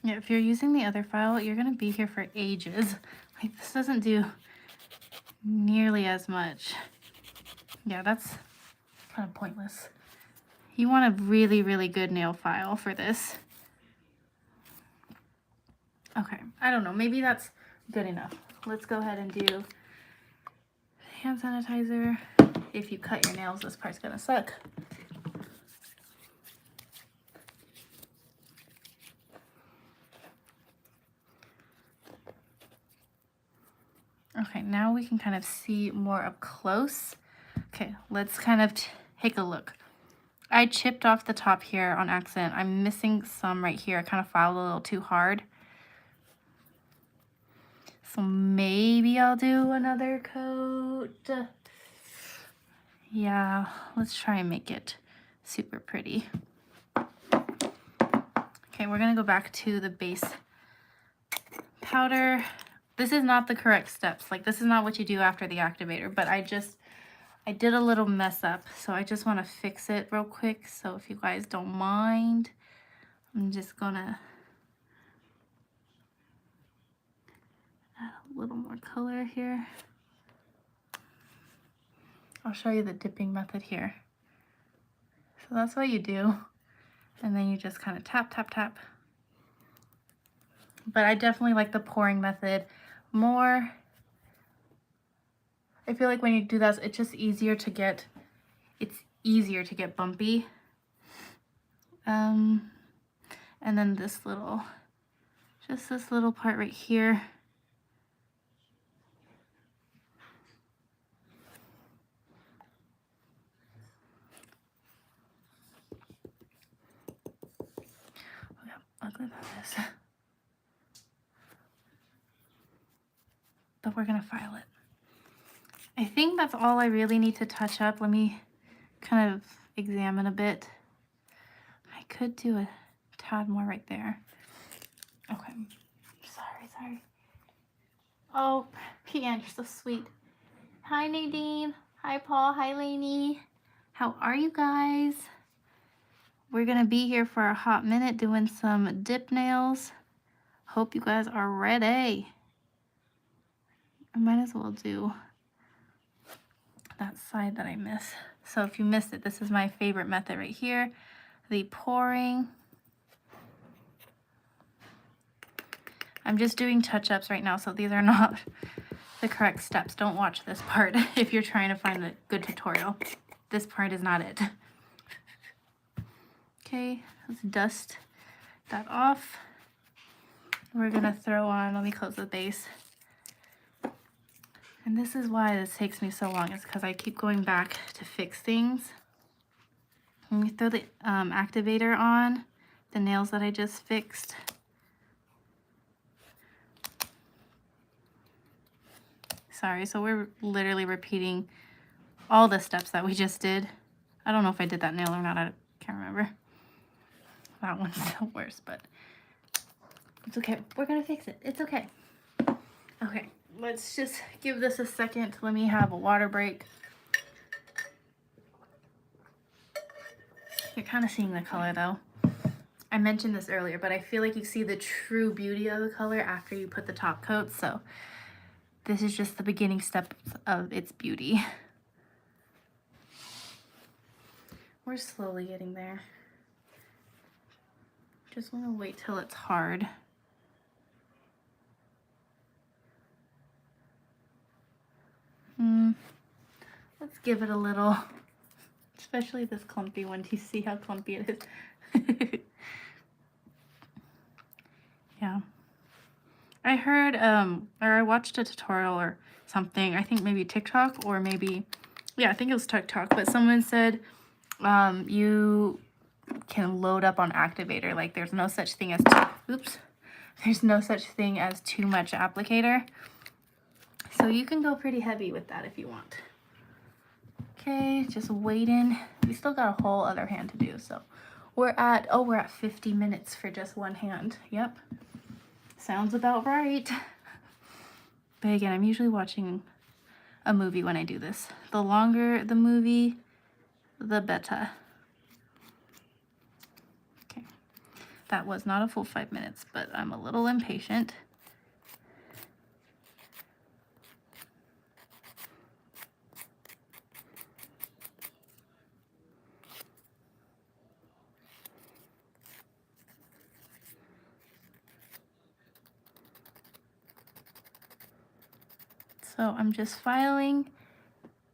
Yeah, if you're using the other file, you're gonna be here for ages. Like, this doesn't do nearly as much. Yeah, that's kind of pointless. You want a really, really good nail file for this. Okay, I don't know, maybe that's good enough. Let's go ahead and do hand sanitizer. If you cut your nails, this part's gonna suck. Okay, now we can kind of see more up close. Okay, let's kind of take a look. I chipped off the top here on accident. I'm missing some right here. I kind of filed a little too hard. So maybe I'll do another coat. Yeah, let's try and make it super pretty. Okay, we're gonna go back to the base powder. This is not the correct steps. Like, this is not what you do after the activator, but I did a little mess up, so I just want to fix it real quick. So if you guys don't mind, I'm just gonna add a little more color here. I'll show you the dipping method here. So that's what you do, and then you just kind of tap, tap, tap. But I definitely like the pouring method more. I feel like when you do that, it's just easier to get, bumpy. And then this little, just this little part right here. Look how ugly that is. But we're gonna file it. I think that's all I really need to touch up. Let me kind of examine a bit. I could do a tad more right there. Okay, sorry. Oh, Pian, you're so sweet. Hi, Nadine. Hi, Paul. Hi, Lainey. How are you guys? We're gonna be here for a hot minute doing some dip nails. Hope you guys are ready. I might as well do that side that I miss. So if you missed it, this is my favorite method right here, the pouring. I'm just doing touch-ups right now, so these are not the correct steps. Don't watch this part if you're trying to find a good tutorial. This part is not it. Okay, let's dust that off. We're gonna throw on, let me close the base. And this is why this takes me so long, is because I keep going back to fix things. Let me throw the activator on the nails that I just fixed. Sorry, so we're literally repeating all the steps that we just did. I don't know if I did that nail or not, I can't remember. That one's the worst, but it's okay. We're gonna fix it. It's okay. Okay, let's just give this a second. Let me have a water break. You're kind of seeing the color though. I mentioned this earlier, but I feel like you see the true beauty of the color after you put the top coat, so this is just the beginning steps of its beauty. We're slowly getting there. Just want to wait till it's hard. Let's give it a little, especially this clumpy one. Do you see how clumpy it is? Yeah. I heard, or I watched a tutorial or something, I think maybe TikTok or maybe, yeah, I think it was TikTok, but someone said you can load up on activator. Like there's no such thing as, there's no such thing as too much applicator. So you can go pretty heavy with that if you want. Okay, just waiting. We still got a whole other hand to do. So we're at 50 minutes for just one hand. Yep. Sounds about right. But again, I'm usually watching a movie when I do this. The longer the movie, the better. Okay. That was not a full 5 minutes, but I'm a little impatient. So I'm just filing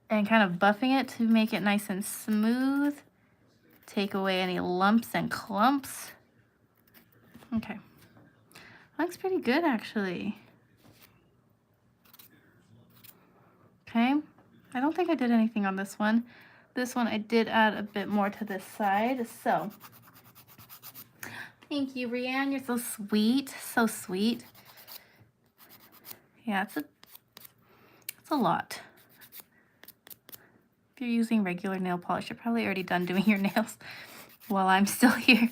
and kind of buffing it to make it nice and smooth. Take away any lumps and clumps. Okay. Looks pretty good actually. Okay. I don't think I did anything on this one. This one I did add a bit more to this side. So thank you, Rianne. You're so sweet. So sweet. Yeah, it's a lot. If you're using regular nail polish, you're probably already done doing your nails while I'm still here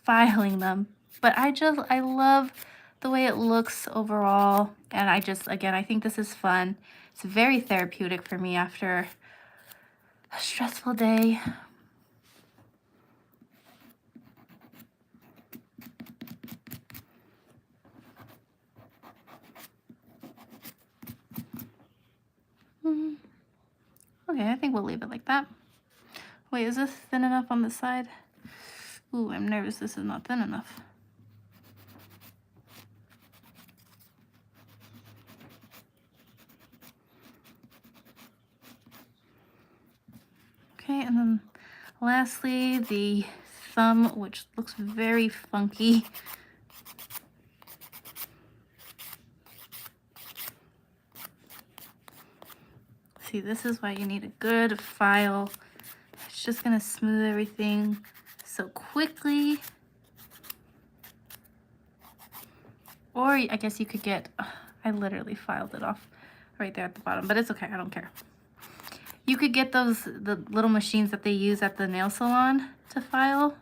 filing them. But I love the way it looks overall. And again, I think this is fun. It's very therapeutic for me after a stressful day. Okay, I think we'll leave it like that. Wait, is this thin enough on this side? Ooh, I'm nervous this is not thin enough. Okay, and then lastly, the thumb, which looks very funky. See, this is why you need a good file. It's just gonna smooth everything so quickly. Or I guess you could get, I literally filed it off right there at the bottom, but it's okay, I don't care. You could get the little machines that they use at the nail salon to file.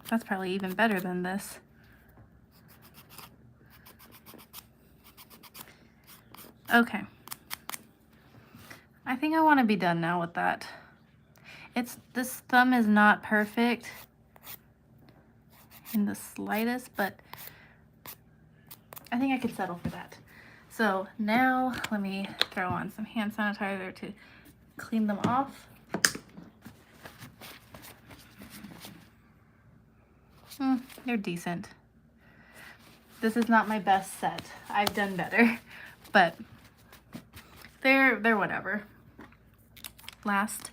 That's probably even better than this. Okay. I think I want to be done now with that. This thumb is not perfect in the slightest, but I think I could settle for that. So now let me throw on some hand sanitizer to clean them off. They're decent. This is not my best set. I've done better, but they're whatever. Last,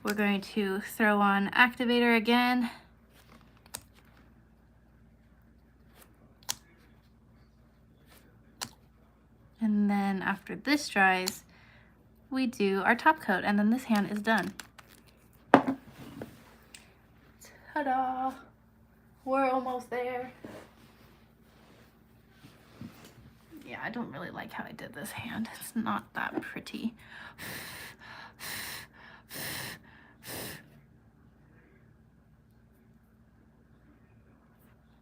we're going to throw on activator again. And then after this dries, we do our top coat, and then this hand is done. Ta-da! We're almost there. Yeah, I don't really like how I did this hand. It's not that pretty.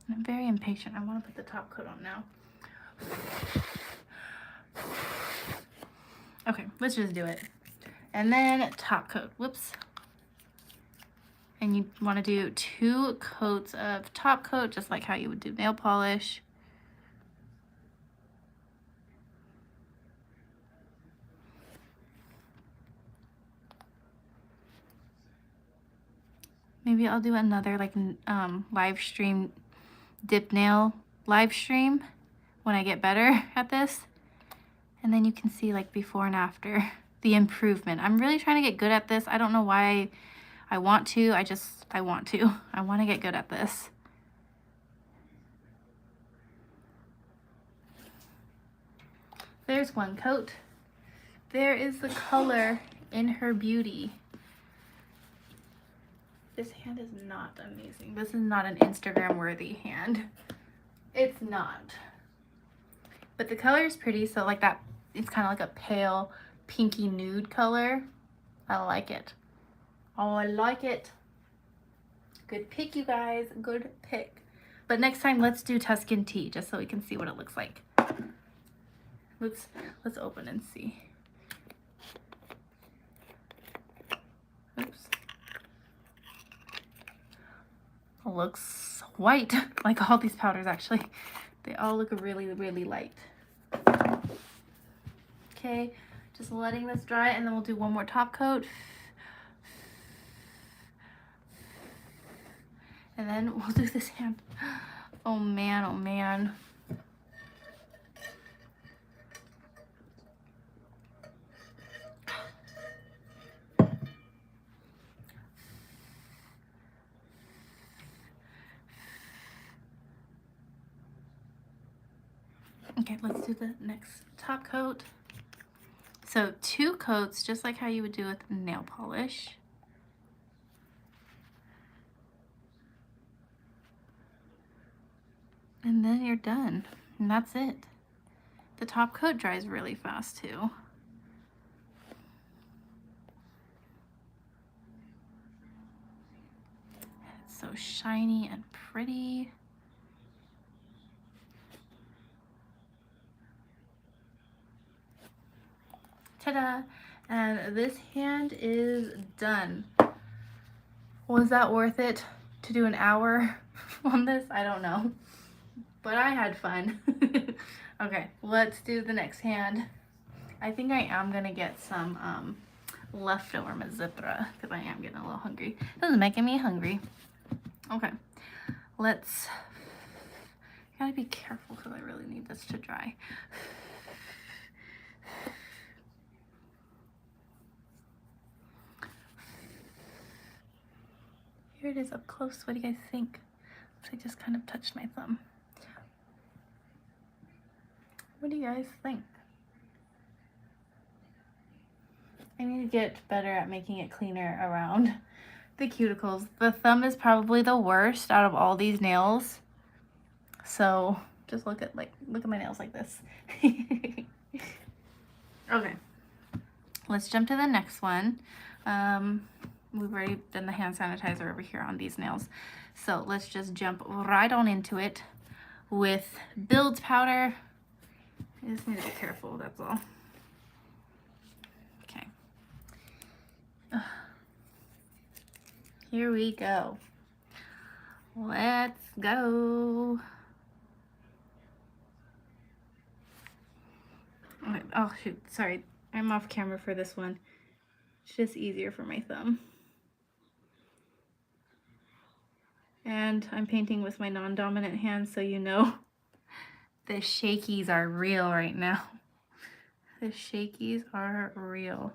I'm very impatient. I want to put the top coat on now. Okay, let's just do it. And then top coat. Whoops. And you want to do 2 coats of top coat, just like how you would do nail polish. Maybe I'll do another like live stream dip nail live stream when I get better at this. And then you can see like before and after the improvement. I'm really trying to get good at this. I don't know why I want to. I want to. I want to get good at this. There's one coat. There is the color in her beauty. This hand is not amazing. This is not an Instagram worthy hand. It's not. But the color is pretty, so like that, it's kind of like a pale pinky nude color. I like it. Oh, I like it. Good pick, you guys. Good pick. But next time, let's do Tuscan tea, just so we can see what it looks like. Let's open and see. Oops. It looks white, like all these powders actually. They all look really, really light. Okay, just letting this dry, and then we'll do one more top coat. And then we'll do this hand. Oh man, oh man. Okay, let's do the next top coat. So 2 coats, just like how you would do with nail polish. And then you're done, and that's it. The top coat dries really fast too. It's so shiny and pretty. Ta-da! And this hand is done. Was that worth it to do an hour on this? I don't know. But I had fun. Okay, let's do the next hand. I think I am gonna get some leftover mazipra because I am getting a little hungry. This is making me hungry. Okay, let's, gotta be careful because I really need this to dry. Here it is up close. What do you guys think? I just kind of touched my thumb. What do you guys think? I need to get better at making it cleaner around the cuticles. The thumb is probably the worst out of all these nails. So just look at my nails like this. Okay, let's jump to the next one. We've already done the hand sanitizer over here on these nails. So let's just jump right on into it with build powder. I just need to be careful, that's all. Okay. Here we go. Let's go. Okay. Oh shoot, sorry. I'm off camera for this one. It's just easier for my thumb. And I'm painting with my non-dominant hand, so you know the shakies are real right now. The shakies are real.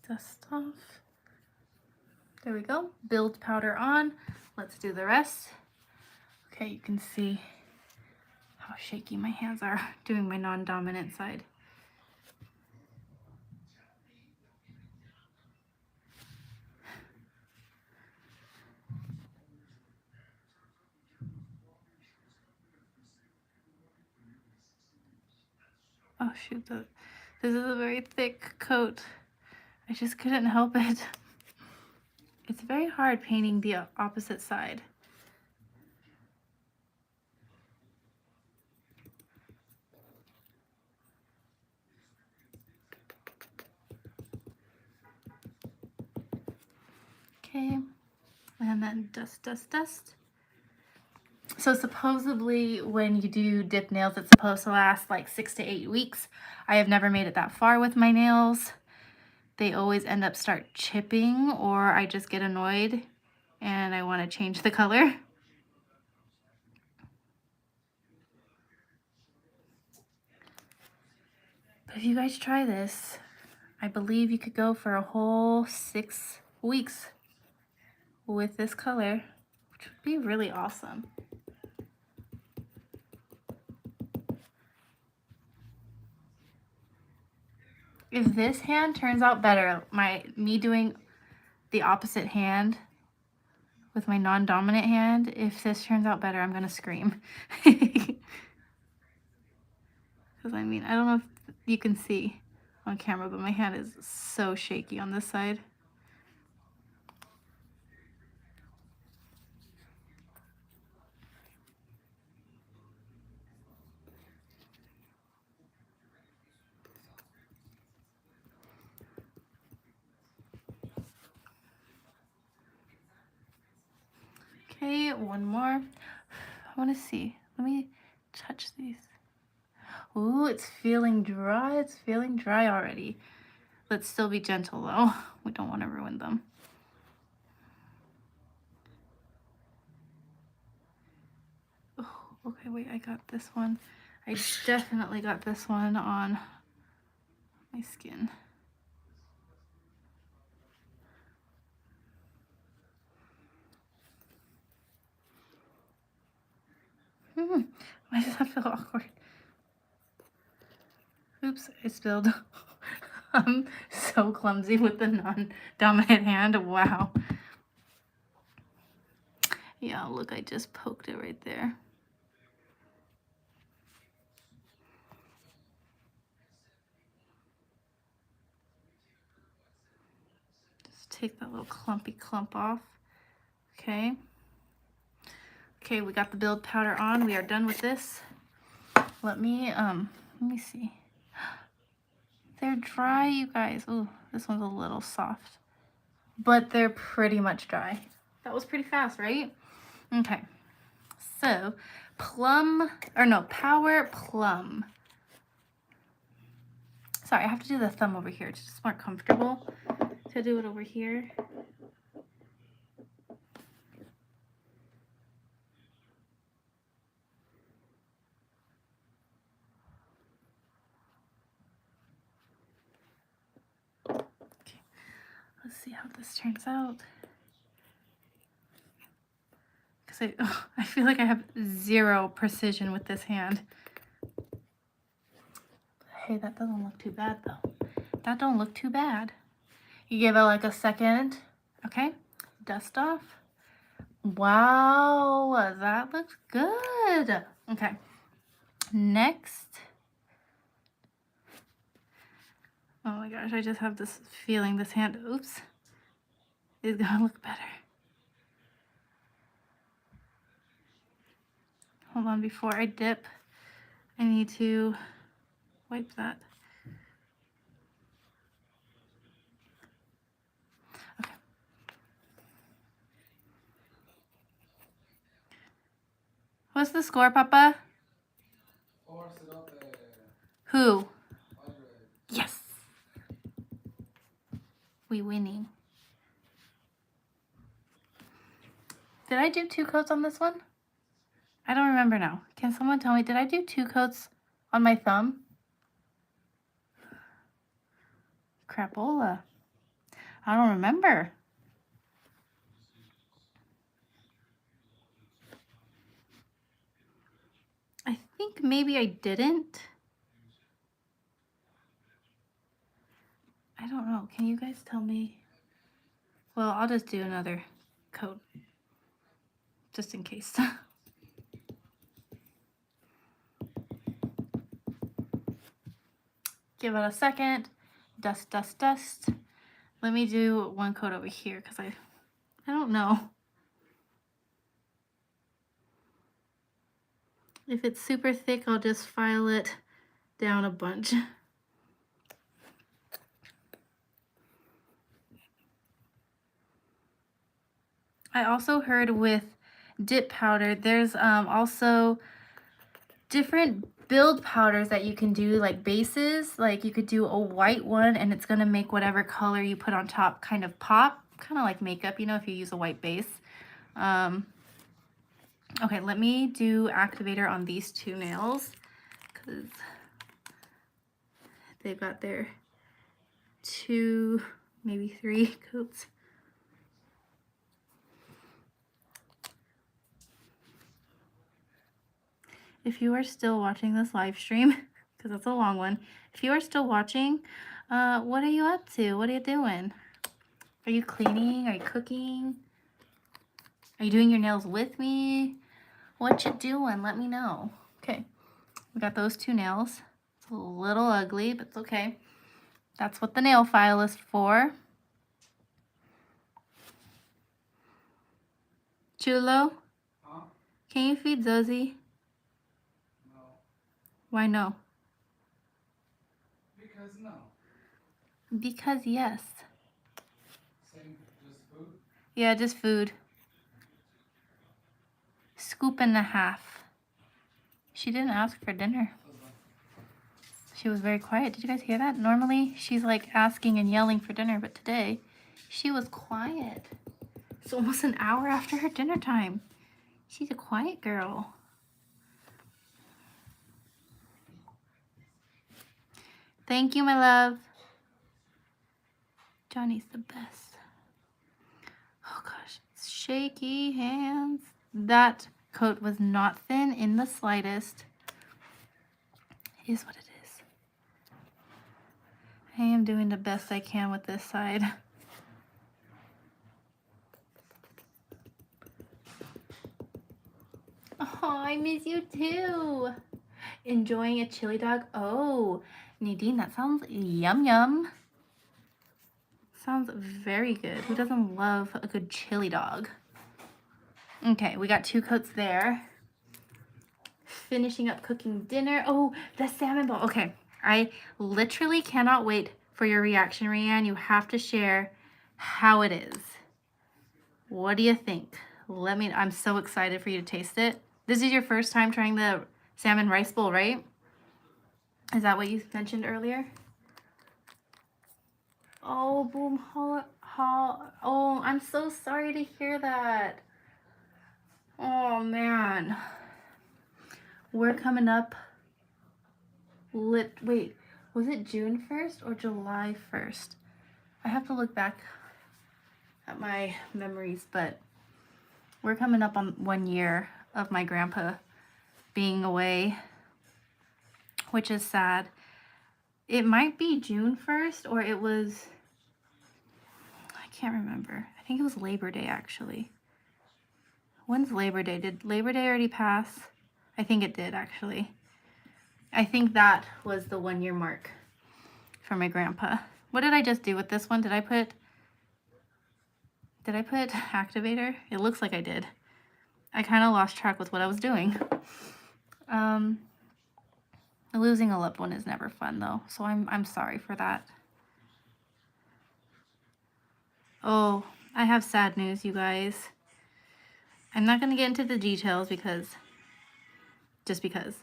Dust off. There we go. Build powder on. Let's do the rest. Okay, you can see how shaky my hands are doing my non-dominant side. Oh shoot, this is a very thick coat. I just couldn't help it. It's very hard painting the opposite side. Okay, and then dust, dust, dust. So supposedly when you do dip nails, it's supposed to last like 6 to 8 weeks. I have never made it that far with my nails. They always end up start chipping, or I just get annoyed and I want to change the color. But if you guys try this, I believe you could go for a whole 6 weeks with this color, which would be really awesome. If this hand turns out better, me doing the opposite hand with my non-dominant hand, if this turns out better, I'm gonna scream. Because I mean, I don't know if you can see on camera, but my hand is so shaky on this side. Okay, one more. I want to see. Let me touch these. Ooh, it's feeling dry. It's feeling dry already. Let's still be gentle though. We don't want to ruin them. Oh, okay, wait, I got this one. I definitely got this one on my skin. Why does that feel awkward? Oops, I spilled. I'm so clumsy with the non-dominant hand. Wow. Yeah, look, I just poked it right there. Just take that little clumpy clump off. Okay. Okay, we got the build powder on. We are done with this. Let me see. They're dry, you guys. Oh, this one's a little soft. But they're pretty much dry. That was pretty fast, right? Okay. So, Power Plum. Sorry, I have to do the thumb over here. It's just more comfortable to do it over here. Okay, let's see how this turns out. Because I feel like I have 0 precision with this hand. Hey, that doesn't look too bad though. That don't look too bad. You give it like a second. Okay, dust off. Wow, that looks good. Okay, next. Oh my gosh, I just have this feeling this hand, oops, is gonna look better. Hold on, before I dip, I need to wipe that. Okay. What's the score, Papa? Who? Yes. We winning. Did I do 2 coats on this one? I don't remember now. Can someone tell me, did I do 2 coats on my thumb? Crapola. I don't remember. I think maybe I didn't. I don't know. Can you guys tell me? Well, I'll just do another coat just in case. Give it a second. Dust, dust, dust. Let me do 1 coat over here because I don't know. If it's super thick, I'll just file it down a bunch. I also heard with dip powder, there's also different build powders that you can do, like bases. Like you could do a white one and it's gonna make whatever color you put on top kind of pop, kind of like makeup, you know, if you use a white base. Okay, let me do activator on these 2 nails because they've got their 2, maybe 3 coats. If you are still watching this live stream, because it's a long one, if you are still watching, what are you up to? What are you doing? Are you cleaning? Are you cooking? Are you doing your nails with me? What you doing? Let me know. Okay, we got those 2 nails. It's a little ugly, but it's okay. That's what the nail file is for. Chulo? Huh? Can you feed Zosie? No. Why no? Because no. Because yes. Same, just food? Yeah, just food. Scoop and a half. She didn't ask for dinner. She was very quiet. Did you guys hear that? Normally, she's like asking and yelling for dinner, but today, she was quiet. It's almost an hour after her dinner time. She's a quiet girl. Thank you, my love. Johnny's the best. Oh gosh, shaky hands. That coat was not thin in the slightest. It is what it is. I am doing the best I can with this side. Oh, I miss you too. Enjoying a chili dog? Oh, Nadine, that sounds yum yum. Sounds very good. Who doesn't love a good chili dog? Okay, we got 2 coats there. Finishing up cooking dinner. Oh, the salmon bowl. Okay, I literally cannot wait for your reaction, Rianne. You have to share how it is. What do you think? I'm so excited for you to taste it. This is your first time trying the salmon rice bowl, right? Is that what you mentioned earlier? Oh, boom, oh, I'm so sorry to hear that. Oh, man. We're coming up. Wait, was it June 1st or July 1st? I have to look back at my memories, but we're coming up on 1 year of my grandpa being away, which is sad. It might be June 1st or it was, I can't remember. I think it was Labor Day actually. When's Labor Day? Did Labor Day already pass? I think it did actually. I think that was the 1 year mark for my grandpa. What did I just do with this one? Did I put activator? It looks like I did. I kind of lost track with what I was doing. Losing a loved one is never fun though, so I'm sorry for that. Oh, I have sad news, you guys. I'm not going to get into the details just because.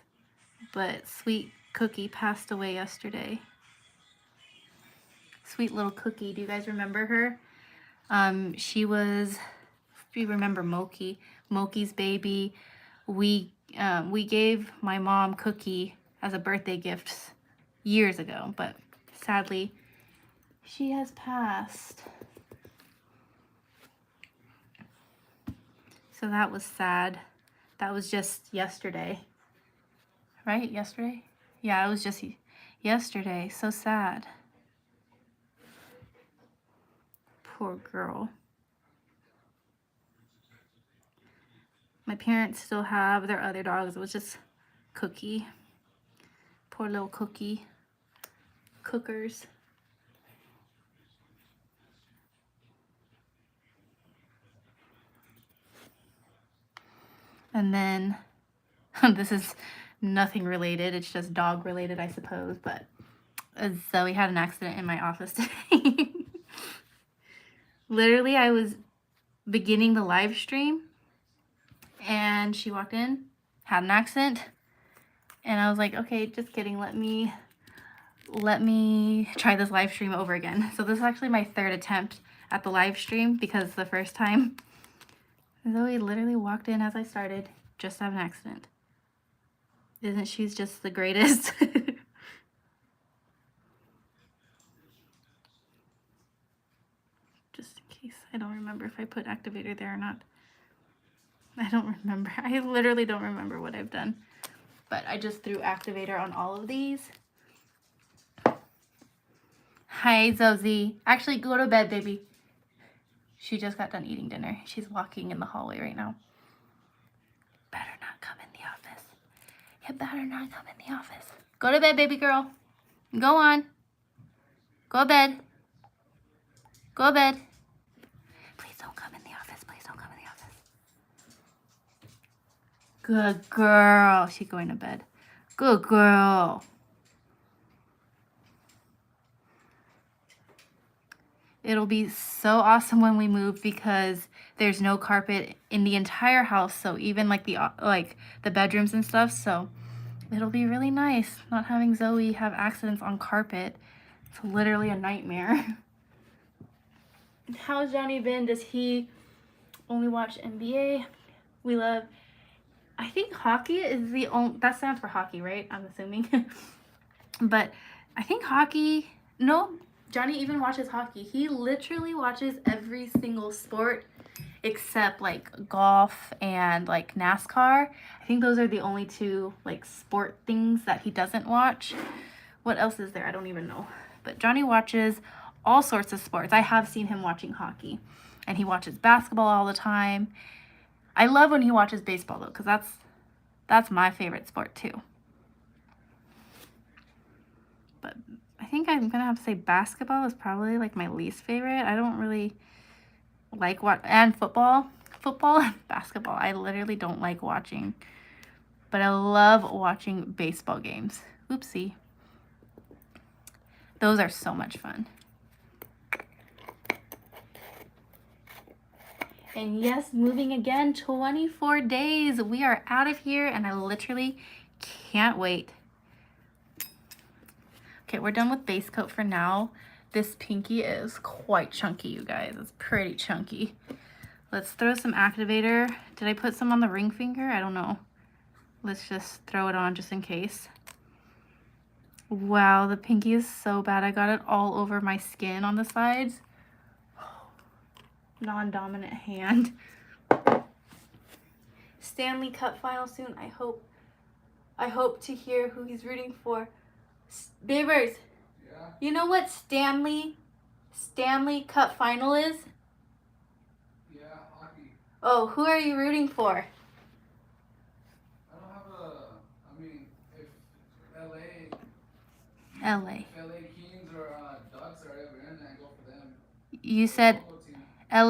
But Sweet Cookie passed away yesterday. Sweet little Cookie, do you guys remember her? She was, if you remember Moki's baby. We gave my mom Cookie as a birthday gift years ago, but sadly, she has passed. So that was sad. That was just yesterday. Right? Yesterday? Yeah, it was just yesterday. So sad. Poor girl. My parents still have their other dogs. It was just Cookie. Poor little Cookie. Cookers. And then, this is nothing related. It's just dog related, I suppose. But Zoe had an accident in my office today. Literally, I was beginning the live stream and she walked in, had an accident. And I was like, okay, just kidding. Let me try this live stream over again. So this is actually my 3rd attempt at the live stream because the first time Zoe literally walked in as I started, just to have an accident. Isn't she just the greatest? I don't remember if I put activator there or not. I don't remember. I literally don't remember what I've done. But I just threw activator on all of these. Hi, Zozie. Actually, go to bed, baby. She just got done eating dinner. She's walking in the hallway right now. Better not come in the office. You better not come in the office. Go to bed, baby girl. Go on. Go to bed. Go to bed. Please don't come in the office. Please don't come in the office. Good girl. She's going to bed. Good girl. It'll be so awesome when we move because there's no carpet in the entire house. So even like the bedrooms and stuff. So it'll be really nice not having Zoe have accidents on carpet. It's literally a nightmare. How's Johnny been? Does he only watch NBA? We love, I think hockey is the only, that stands for hockey, right? I'm assuming. But I think hockey, no, Johnny even watches hockey. He literally watches every single sport except like golf and like NASCAR. I think those are the only two like sport things that he doesn't watch. What else is there? I don't even know. But Johnny watches all sorts of sports. I have seen him watching hockey, and he watches basketball all the time. I love when he watches baseball though, because that's my favorite sport too. But I think I'm gonna have to say basketball is probably like my least favorite. I don't really like and football and basketball. I literally don't like watching, but I love watching baseball games. Oopsie. Those are so much fun. And yes, moving again, 24 days. We are out of here and I literally can't wait. Okay, we're done with base coat for now. This pinky is quite chunky, you guys. It's pretty chunky. Let's throw some activator. Did I put some on the ring finger? I don't know. Let's just throw it on just in case. Wow, the pinky is so bad. I got it all over my skin on the sides. Non-dominant hand. Stanley Cup final soon. I hope to hear who he's rooting for. Babers, yeah? You know what Stanley Cup final is? Yeah, hockey. Oh, who are you rooting for? I don't have I mean, if LA. LA Kings or Ducks are ever in it, I go for them. You said LA?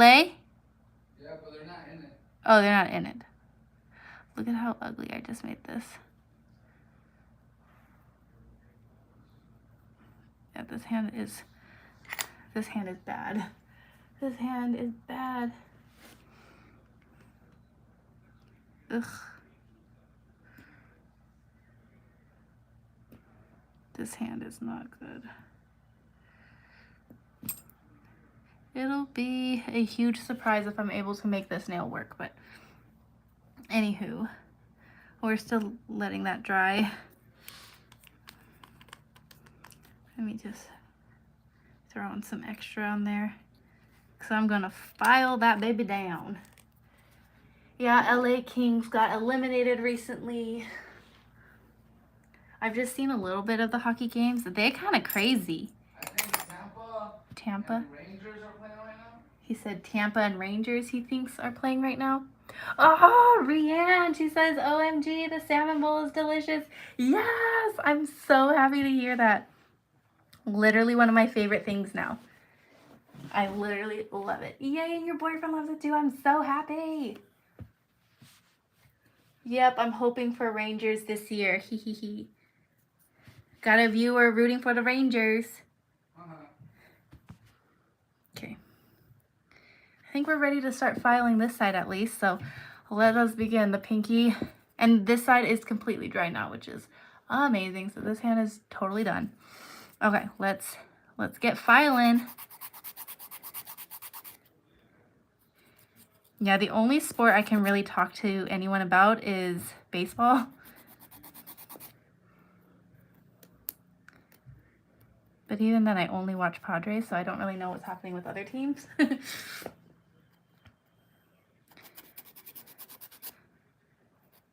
Yeah, but they're not in it. Oh, they're not in it. Look at how ugly I just made this. Yeah, this hand is bad. This hand is bad. Ugh. This hand is not good. It'll be a huge surprise if I'm able to make this nail work, but anywho, we're still letting that dry. Let me just throw in some extra on there, because I'm gonna file that baby down. Yeah, LA Kings got eliminated recently. I've just seen a little bit of the hockey games. They're kind of crazy. I think Tampa and Rangers are playing right now. He said Tampa and Rangers he thinks are playing right now. Oh, Rianne, she says, OMG, the salmon bowl is delicious. Yes, I'm so happy to hear that. Literally one of my favorite things now. I literally love it. Yay, your boyfriend loves it too. I'm so happy. Yep, I'm hoping for Rangers this year. Hee hee hee. Got a viewer rooting for the Rangers. Okay. I think we're ready to start filing this side at least, so let us begin. The pinky, and this side is completely dry now, which is amazing. So this hand is totally done. Okay, let's get filing. Yeah, the only sport I can really talk to anyone about is baseball. But even then, I only watch Padres, so I don't really know what's happening with other teams.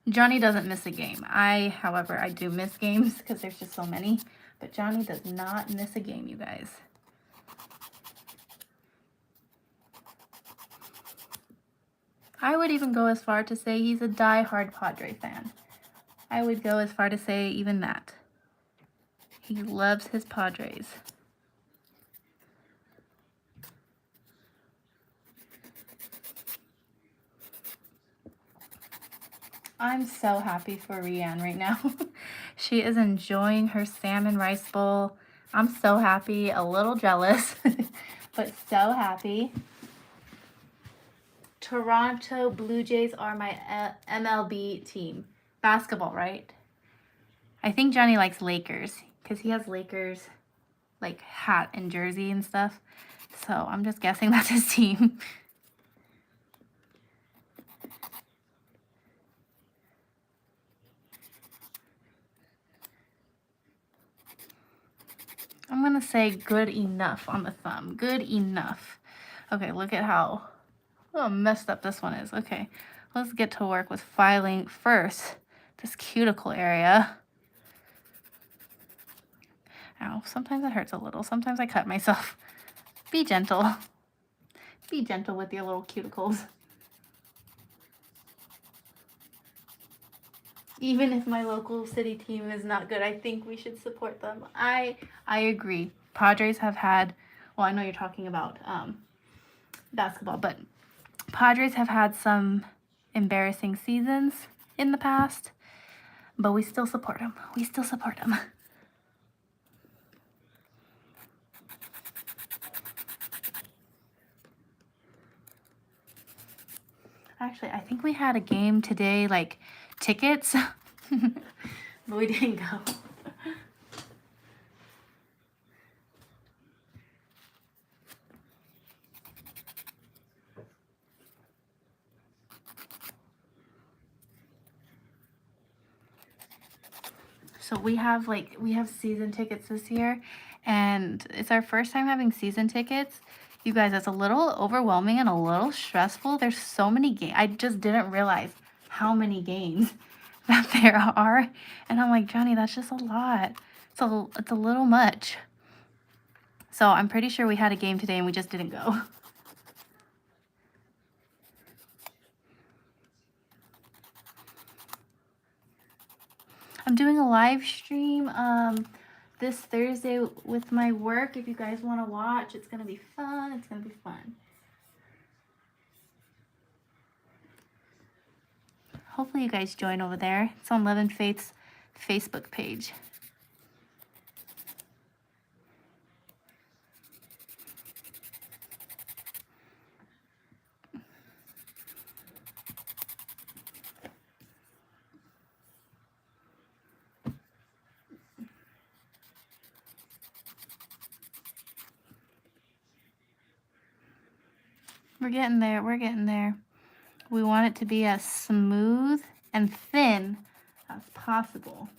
Johnny doesn't miss a game. However, I do miss games because there's just so many. But Johnny does not miss a game, you guys. I would even go as far to say he's a die-hard Padre fan. I would go as far to say even that. He loves his Padres. I'm so happy for Rianne right now. She is enjoying her salmon rice bowl. I'm so happy, a little jealous, but so happy. Toronto Blue Jays are my MLB team. Basketball, right? I think Johnny likes Lakers because he has Lakers like hat and jersey and stuff. So I'm just guessing that's his team. I'm gonna say good enough on the thumb. Good enough. Okay, look at how messed up this one is. Okay, let's get to work with filing first this cuticle area. Ow, sometimes it hurts a little. Sometimes I cut myself. Be gentle. Be gentle with your little cuticles. Even if my local city team is not good, I think we should support them. I agree. Padres have had, well, I know you're talking about basketball, but Padres have had some embarrassing seasons in the past, but we still support them. We still support them. Actually, I think we had a game today, like tickets, but we didn't go. So we have season tickets this year, and it's our first time having season tickets. You guys, it's a little overwhelming and a little stressful. There's so many games. I just didn't realize how many games that there are. And I'm like, Johnny, that's just a lot. It's a little much. So I'm pretty sure we had a game today and we just didn't go. I'm doing a live stream this Thursday with my work. If you guys want to watch, it's going to be fun. It's going to be fun. Hopefully you guys join over there. It's on Love and Faith's Facebook page. We're getting there. We're getting there. We want it to be as smooth and thin as possible.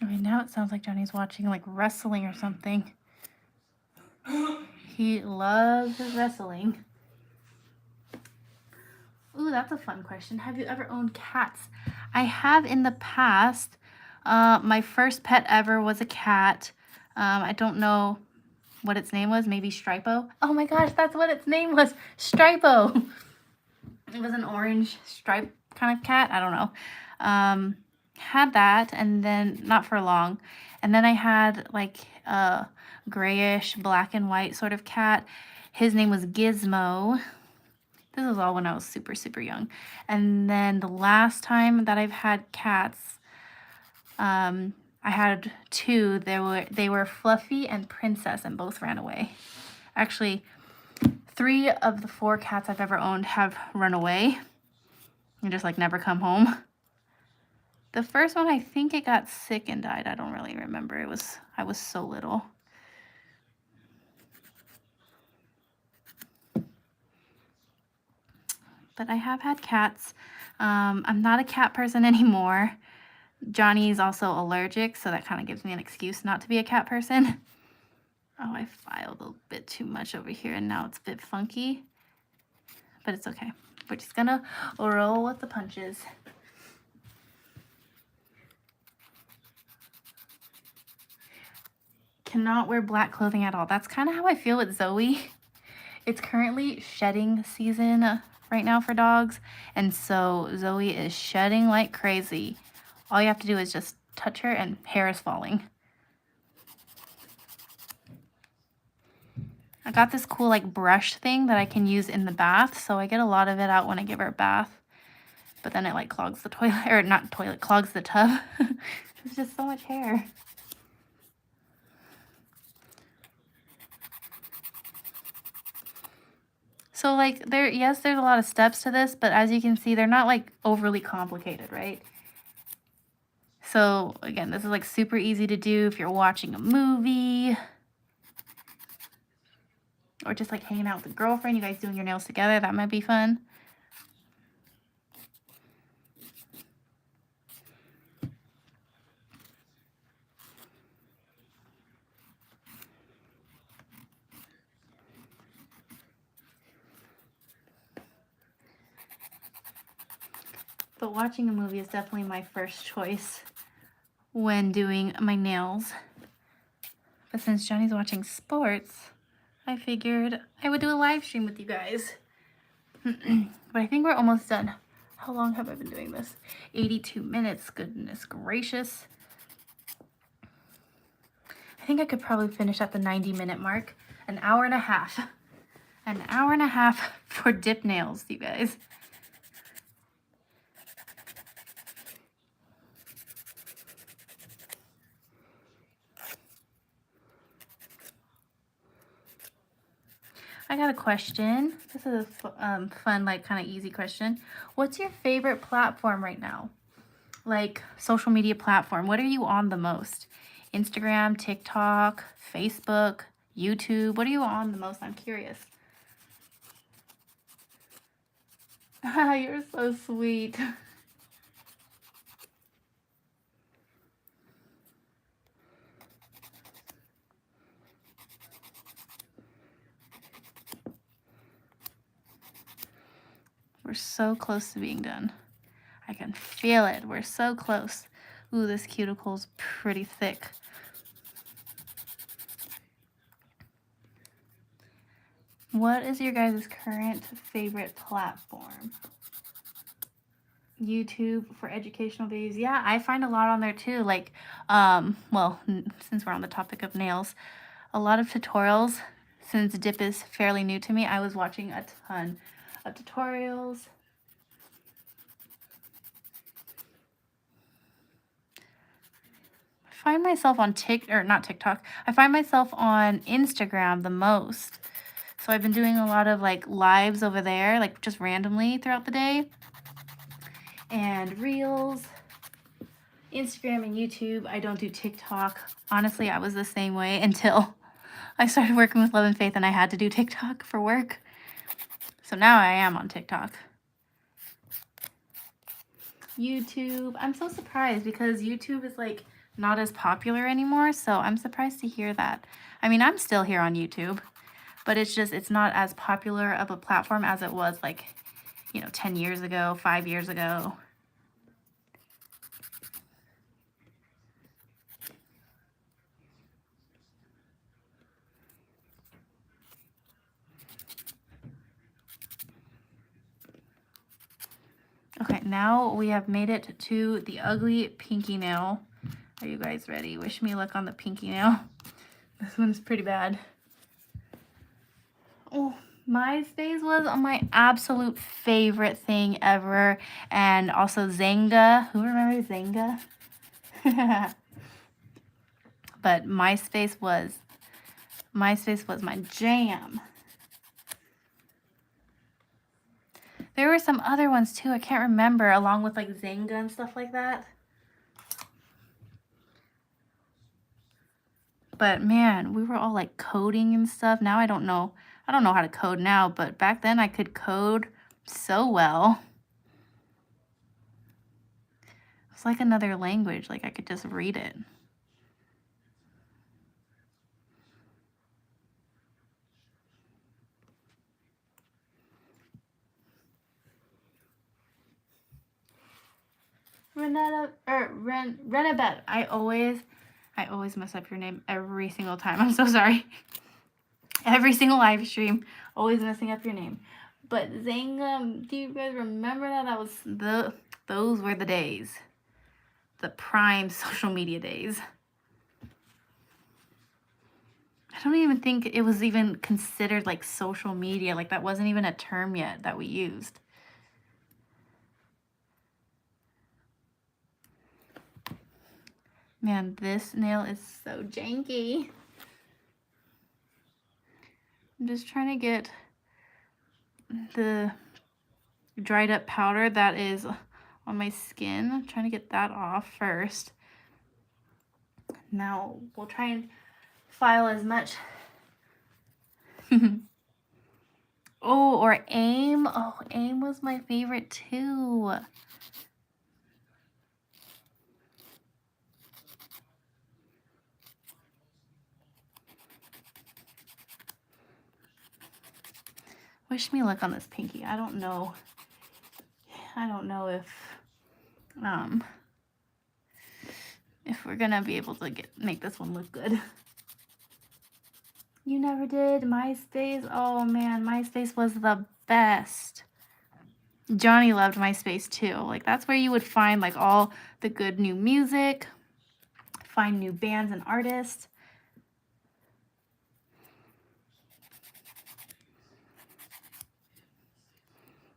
Okay, now it sounds like Johnny's watching like wrestling or something. He loves wrestling. Ooh, that's a fun question. Have you ever owned cats? I have in the past. My first pet ever was a cat. I don't know what its name was. Maybe Stripo. Oh my gosh, that's what its name was. Stripo. It was an orange stripe kind of cat. I don't know. Had that, and then not for long. And then I had like a grayish black and white sort of cat. His name was Gizmo. This was all when I was super, super young. And then the last time that I've had cats, I had two. They were Fluffy and Princess, and both ran away. Actually, 3 of the 4 cats I've ever owned have run away and just like never come home. The first one, I think it got sick and died. I don't really remember. I was so little. But I have had cats. I'm not a cat person anymore. Johnny's also allergic, so that kind of gives me an excuse not to be a cat person. Oh, I filed a bit too much over here, and now it's a bit funky. But it's okay. We're just gonna roll with the punches. Cannot wear black clothing at all. That's kind of how I feel with Zoe. It's currently shedding season right now for dogs, and so Zoe is shedding like crazy. All you have to do is just touch her and hair is falling. I got this cool like brush thing that I can use in the bath, so I get a lot of it out when I give her a bath. But then it like clogs the toilet, or not toilet, clogs the tub. It's just so much hair. So like yes, there's a lot of steps to this, but as you can see, they're not like overly complicated, right? So again, this is like super easy to do if you're watching a movie or just like hanging out with a girlfriend, you guys doing your nails together, that might be fun. But watching a movie is definitely my first choice when doing my nails. But since Johnny's watching sports, I figured I would do a live stream with you guys. But I think we're almost done. How long have I been doing this? 82 minutes, goodness gracious. I think I could probably finish at the 90-minute mark. An hour and a half. An hour and a half for dip nails, you guys. I got a question. This is a fun, like, kind of easy question. What's your favorite platform right now? Like, social media platform. What are you on the most? Instagram, TikTok, Facebook, YouTube. What are you on the most? I'm curious. You're so sweet. We're so close to being done. I can feel it. We're so close. Ooh, this cuticle's pretty thick. What is your guys' current favorite platform? YouTube for educational videos. Yeah, I find a lot on there too. Like, well, since we're on the topic of nails, a lot of tutorials. Since dip is fairly new to me, I was watching a ton of tutorials. I find myself on TikTok. I find myself on Instagram the most. So I've been doing a lot of like lives over there, like just randomly throughout the day. And reels, Instagram and YouTube. I don't do TikTok. Honestly, I was the same way until I started working with Love and Faith and I had to do TikTok for work. So now I am on TikTok. YouTube. I'm so surprised because YouTube is like not as popular anymore. So I'm surprised to hear that. I mean, I'm still here on YouTube, but it's not as popular of a platform as it was like, 10 years ago, 5 years ago. Okay, now we have made it to the ugly pinky nail. Are you guys ready? Wish me luck on the pinky nail. This one's pretty bad. Oh, MySpace was my absolute favorite thing ever. And also Zynga. Who remembers Zynga? But MySpace was my jam. There were some other ones too. I can't remember, along with like Zynga and stuff like that. But man, we were all like coding and stuff. Now I don't know how to code now, but back then I could code so well. It's like another language, like I could just read it. Renabet. I always mess up your name every single time. I'm so sorry. Every single live stream, always messing up your name. But Zangam, do you guys remember that? Those were the days. The prime social media days. I don't even think it was even considered like social media. Like that wasn't even a term yet that we used. Man, this nail is so janky. I'm just trying to get the dried up powder that is on my skin. I'm trying to get that off first. Now we'll try and file as much. Oh, or aim. Oh, aim was my favorite too. Wish me luck on this pinky. I don't know if we're gonna be able to make this one look good. You never did MySpace? Oh man, MySpace was the best. Johnny loved MySpace too. Like that's where you would find like all the good new music, find new bands and artists.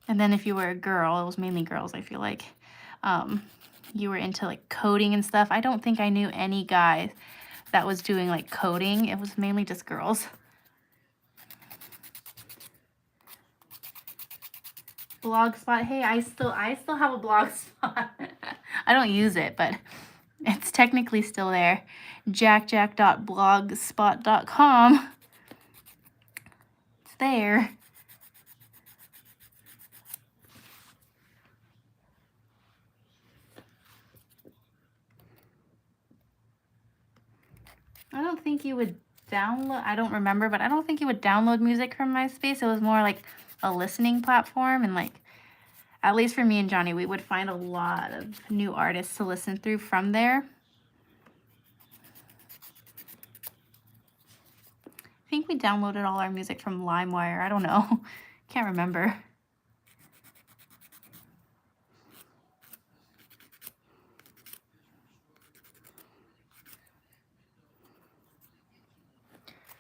And then if you were a girl, it was mainly girls, I feel like. You were into like coding and stuff. I don't think I knew any guys that was doing like coding. It was mainly just girls. Blogspot. Hey, I still have a blogspot. I don't use it, but it's technically still there. JaaackJack.blogspot.com. It's there. I don't think you would download, I don't remember, but I don't think you would download music from MySpace. It was more like a listening platform, and like, at least for me and Johnny, we would find a lot of new artists to listen through from there. I think we downloaded all our music from LimeWire. I don't know. Can't remember.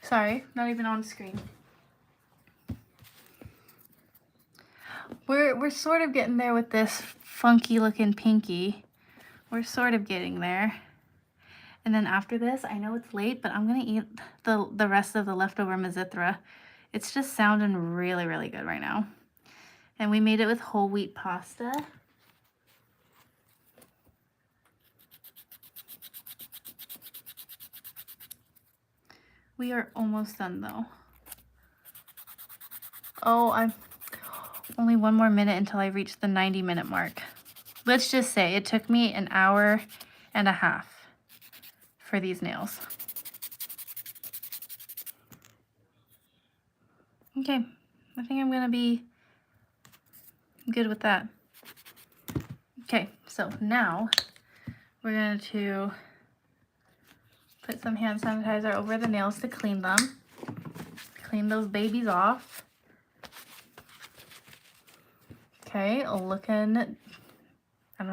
Sorry, not even on screen. We're sort of getting there with this funky looking pinky. We're sort of getting there. And then after this, I know it's late, but I'm gonna eat the rest of the leftover mazithra. It's just sounding really, really good right now. And we made it with whole wheat pasta. We are almost done though. Oh, I'm only one more minute until I reach the 90-minute mark. Let's just say it took me an hour and a half for these nails. Okay, I think I'm gonna be good with that. Okay, so now we're going to put some hand sanitizer over the nails to clean them. Clean those babies off. Okay, looking, I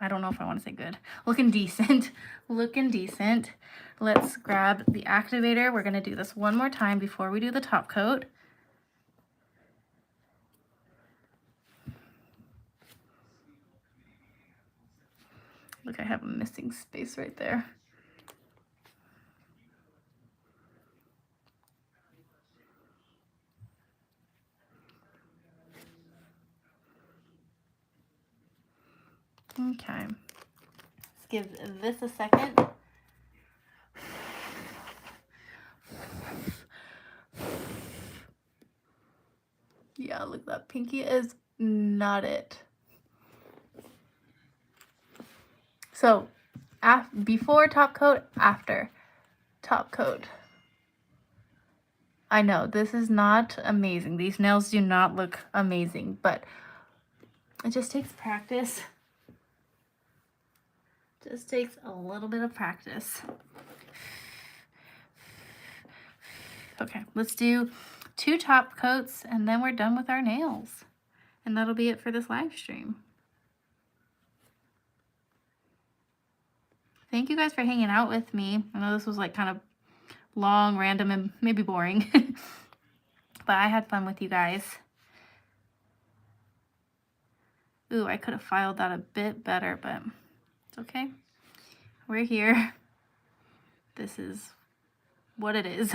don't know if I want to say good. Looking decent. Looking decent. Let's grab the activator. We're going to do this one more time before we do the top coat. Look, I have a missing space right there. Okay, let's give this a second. Yeah, look, that pinky is not it. So, before top coat, after top coat. I know, this is not amazing. These nails do not look amazing, but it just takes practice. Just takes a little bit of practice. Okay, let's do 2 top coats and then we're done with our nails. And that'll be it for this live stream. Thank you guys for hanging out with me. I know this was like kind of long, random, and maybe boring. But I had fun with you guys. Ooh, I could have filed that a bit better, but it's okay. We're here. This is what it is.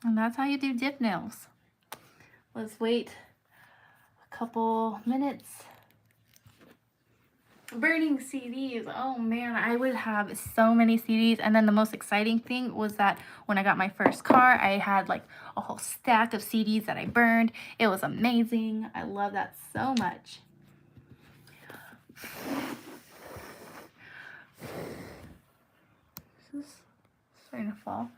And that's how you do dip nails. Let's wait a couple minutes. Burning CDs. Oh man, I would have so many CDs. And then the most exciting thing was that when I got my first car, I had like a whole stack of CDs that I burned. It was amazing. I love that so much. This is starting to fall.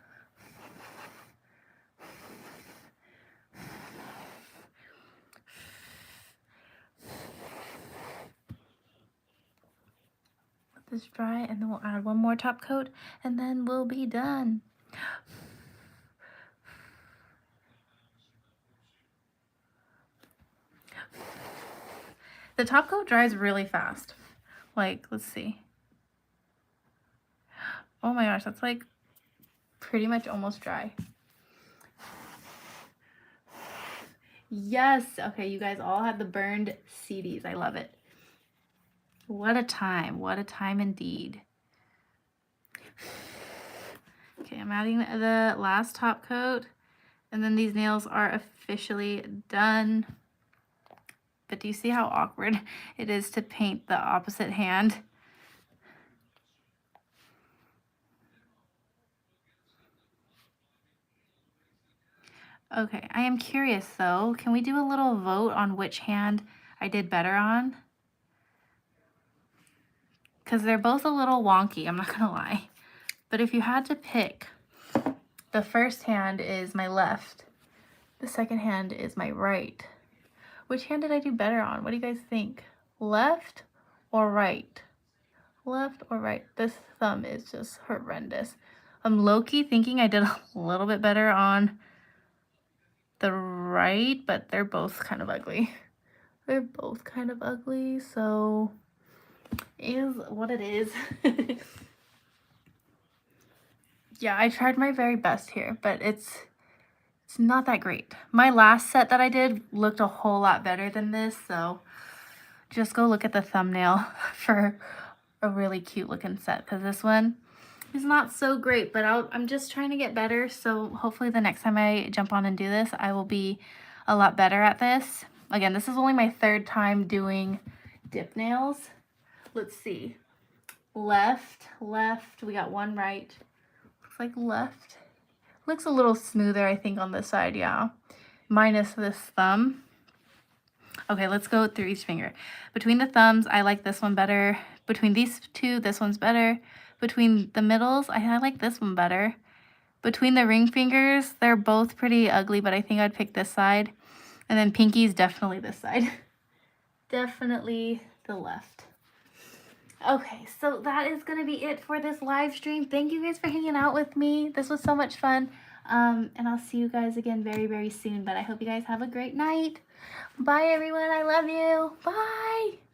Let this dry and then we'll add one more top coat and then we'll be done. The top coat dries really fast. Like, let's see. Oh my gosh, that's like pretty much almost dry. Yes, okay, you guys all had the burned CDs. I love it. What a time indeed. Okay, I'm adding the last top coat and then these nails are officially done. But do you see how awkward it is to paint the opposite hand? Okay, I am curious though. Can we do a little vote on which hand I did better on? Because they're both a little wonky, I'm not gonna lie. But if you had to pick, the first hand is my left. The second hand is my right. Which hand did I do better on? What do you guys think? Left or right? Left or right? This thumb is just horrendous. I'm low-key thinking I did a little bit better on the right, but they're both kind of ugly. They're both kind of ugly, so it is what it is. Yeah, I tried my very best here, but it's not that great. My last set that I did looked a whole lot better than this, so just go look at the thumbnail for a really cute looking set, because this one is not so great, but I'm just trying to get better, so hopefully the next time I jump on and do this, I will be a lot better at this. Again, this is only my 3rd time doing dip nails. Let's see. Left, we got one right. Looks like left. Looks a little smoother, I think, on this side, yeah. Minus this thumb. Okay, let's go through each finger. Between the thumbs, I like this one better. Between these two, this one's better. Between the middles, I like this one better. Between the ring fingers, they're both pretty ugly, but I think I'd pick this side. And then pinky's definitely this side. Definitely the left. Okay, so that is going to be it for this live stream. Thank you guys for hanging out with me. This was so much fun. And I'll see you guys again very, very soon. But I hope you guys have a great night. Bye, everyone. I love you. Bye.